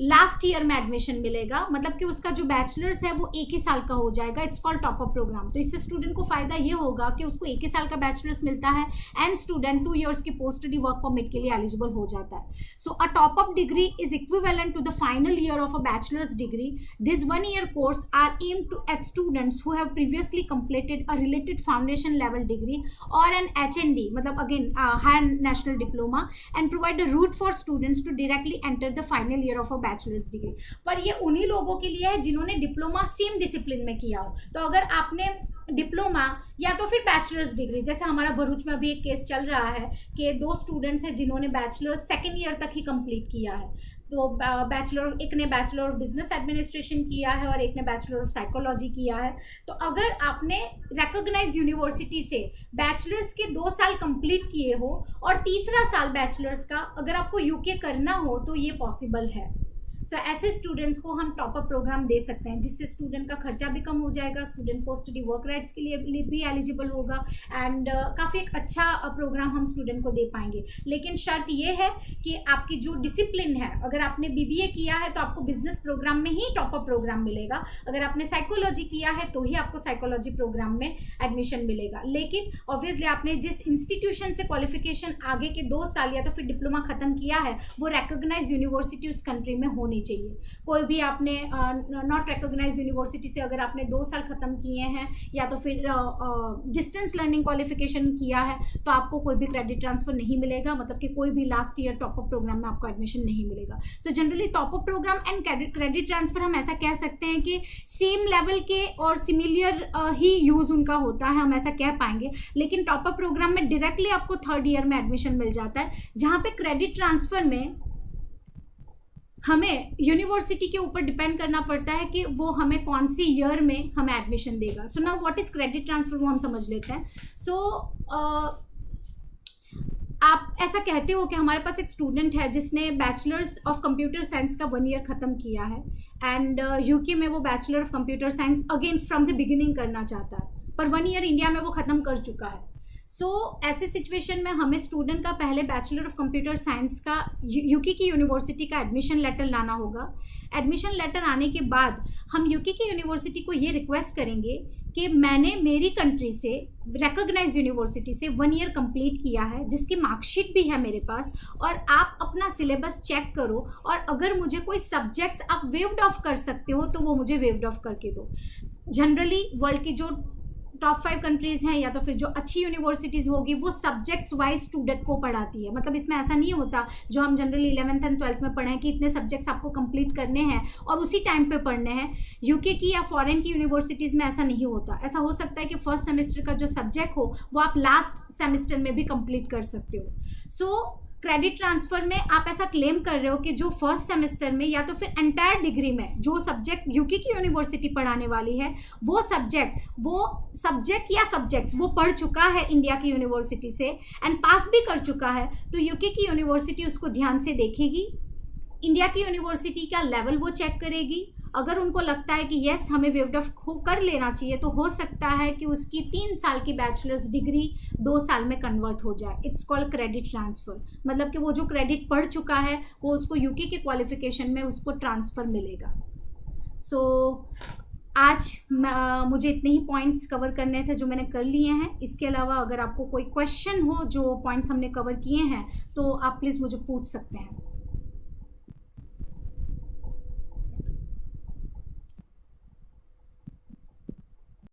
लास्ट ईयर में एडमिशन मिलेगा। मतलब कि उसका जो बैचलर्स है वो 1 ही साल का हो जाएगा। It's called top up program. तो इससे स्टूडेंट को फ़ायदा ये होगा कि उसको 1 ही साल का बैचलर्स मिलता है एंड स्टूडेंट 2 इयर्स की पोस्ट स्टडी वर्क परमिट के लिए एलिजिबल हो जाता है। So a top up degree is equivalent to the final year of a bachelors degree. This 1 year course are aimed to at students who have previously completed a related foundation level degree और an HND, मतलब again higher national diploma, and provide a route for students to directly enter the final year of a bachelors degree. पर ये उन्हीं लोगों के लिए है जिन्होंने डिप्लोमा सेम डिसिप्लिन में किया हो। तो अगर आपने डिप्लोमा या तो फिर बैचलर्स डिग्री, जैसे हमारा भरूच में अभी एक केस चल रहा है कि 2 स्टूडेंट्स हैं जिन्होंने बैचलर्स 2nd ईयर तक ही कंप्लीट किया है। तो एक ने बैचलर ऑफ बिजनेस एडमिनिस्ट्रेशन किया है और एक ने बैचलर ऑफ साइकोलॉजी किया है। तो अगर आपने रिकॉग्नाइज यूनिवर्सिटी से बैचलर्स के 2 साल कंप्लीट किए हो और तीसरा साल बैचलर्स का अगर आपको यूके करना हो तो ये पॉसिबल है। सो ऐसे स्टूडेंट्स को हम टॉप अप प्रोग्राम दे सकते हैं, जिससे स्टूडेंट का खर्चा भी कम हो जाएगा, student post study work rights के लिए भी एलिजिबल होगा एंड काफ़ी एक अच्छा प्रोग्राम हम स्टूडेंट को दे पाएंगे। लेकिन शर्त ये है कि आपकी जो डिसिप्लिन है, अगर आपने बीबीए किया है तो आपको बिजनेस प्रोग्राम में ही टॉप अप प्रोग्राम मिलेगा, अगर आपने साइकोलॉजी किया है तो ही आपको साइकोलॉजी प्रोग्राम में एडमिशन मिलेगा। लेकिन ऑब्वियसली आपने जिस इंस्टीट्यूशन से क्वालिफिकेशन आगे के 2 साल या तो फिर डिप्लोमा खत्म किया है वो रिकॉग्नाइज यूनिवर्सिटी उस कंट्री में होनी चाहिए। कोई भी आपने नॉट रिकॉग्नाइज यूनिवर्सिटी से अगर आपने 2 साल ख़त्म किए हैं या तो फिर डिस्टेंस लर्निंग क्वालिफिकेशन किया है तो आपको कोई भी क्रेडिट ट्रांसफ़र नहीं मिलेगा, मतलब कि कोई भी last year top up program में आपको एडमिशन नहीं मिलेगा। So generally top up program and credit transfer हम ऐसा कह सकते हैं कि सेम लेवल के और सिमिलर ही यूज़ उनका होता है, हम ऐसा कह पाएंगे। लेकिन टॉप अप प्रोग्राम में डायरेक्टली आपको 3rd ईयर में एडमिशन मिल जाता है, जहाँ पे क्रेडिट ट्रांसफ़र में हमें यूनिवर्सिटी के ऊपर डिपेंड करना पड़ता है कि वो हमें कौन सी ईयर में हमें एडमिशन देगा। So now what is credit transfer वो हम समझ लेते हैं। सो आप ऐसा कहते हो कि हमारे पास एक स्टूडेंट है जिसने बैचलर्स ऑफ कंप्यूटर साइंस का 1 ईयर ख़त्म किया है एंड यूके में वो bachelor of computer science again from the beginning करना चाहता है, पर 1 ईयर इंडिया में वो ख़त्म कर चुका है। सो ऐसे सिचुएशन में हमें स्टूडेंट का पहले बैचलर ऑफ कंप्यूटर साइंस का यूके की यूनिवर्सिटी का एडमिशन लेटर लाना होगा। एडमिशन लेटर आने के बाद हम यूके की यूनिवर्सिटी को ये रिक्वेस्ट करेंगे कि मैंने मेरी कंट्री से रिकॉग्नाइज यूनिवर्सिटी से 1 ईयर कंप्लीट किया है, जिसकी मार्कशीट भी है मेरे पास, और आप अपना सिलेबस चेक करो और अगर मुझे कोई सब्जेक्ट्स आप वेव्ड ऑफ कर सकते हो तो वो मुझे वेव्ड ऑफ करके दो। जनरली वर्ल्ड की जो टॉप 5 कंट्रीज़ हैं या तो फिर जो अच्छी यूनिवर्सिटीज़ होगी वो सब्जेक्ट्स वाइज स्टूडेंट को पढ़ाती है। मतलब इसमें ऐसा नहीं होता जो हम जनरली 11th एंड 12th में पढ़ें कि इतने सब्जेक्ट्स आपको कंप्लीट करने हैं और उसी टाइम पे पढ़ने हैं। यूके की या फॉरेन की यूनिवर्सिटीज़ में ऐसा नहीं होता। ऐसा हो सकता है कि फर्स्ट सेमेस्टर का जो सब्जेक्ट हो वो आप लास्ट सेमेस्टर में भी कंप्लीट कर सकते हो। सो क्रेडिट ट्रांसफ़र में आप ऐसा क्लेम कर रहे हो कि जो फर्स्ट सेमेस्टर में या तो फिर एंटायर डिग्री में जो सब्जेक्ट यूके की यूनिवर्सिटी पढ़ाने वाली है वो सब्जेक्ट या सब्जेक्ट्स वो पढ़ चुका है इंडिया की यूनिवर्सिटी से एंड पास भी कर चुका है, तो यूके की यूनिवर्सिटी उसको ध्यान से देखेगी, इंडिया की यूनिवर्सिटी का लेवल वो चेक करेगी। अगर उनको लगता है कि येस हमें वेव्ड ऑफ कर लेना चाहिए, तो हो सकता है कि उसकी 3 साल की बैचलर्स डिग्री 2 साल में कन्वर्ट हो जाए। इट्स कॉल्ड क्रेडिट ट्रांसफ़र, मतलब कि वो जो क्रेडिट पढ़ चुका है वो उसको यूके के क्वालिफिकेशन में उसको ट्रांसफ़र मिलेगा। सो आज मुझे इतने ही पॉइंट्स कवर करने थे जो मैंने कर लिए हैं। इसके अलावा अगर आपको कोई क्वेश्चन हो जो पॉइंट्स हमने कवर किए हैं तो आप प्लीज़ मुझे पूछ सकते हैं।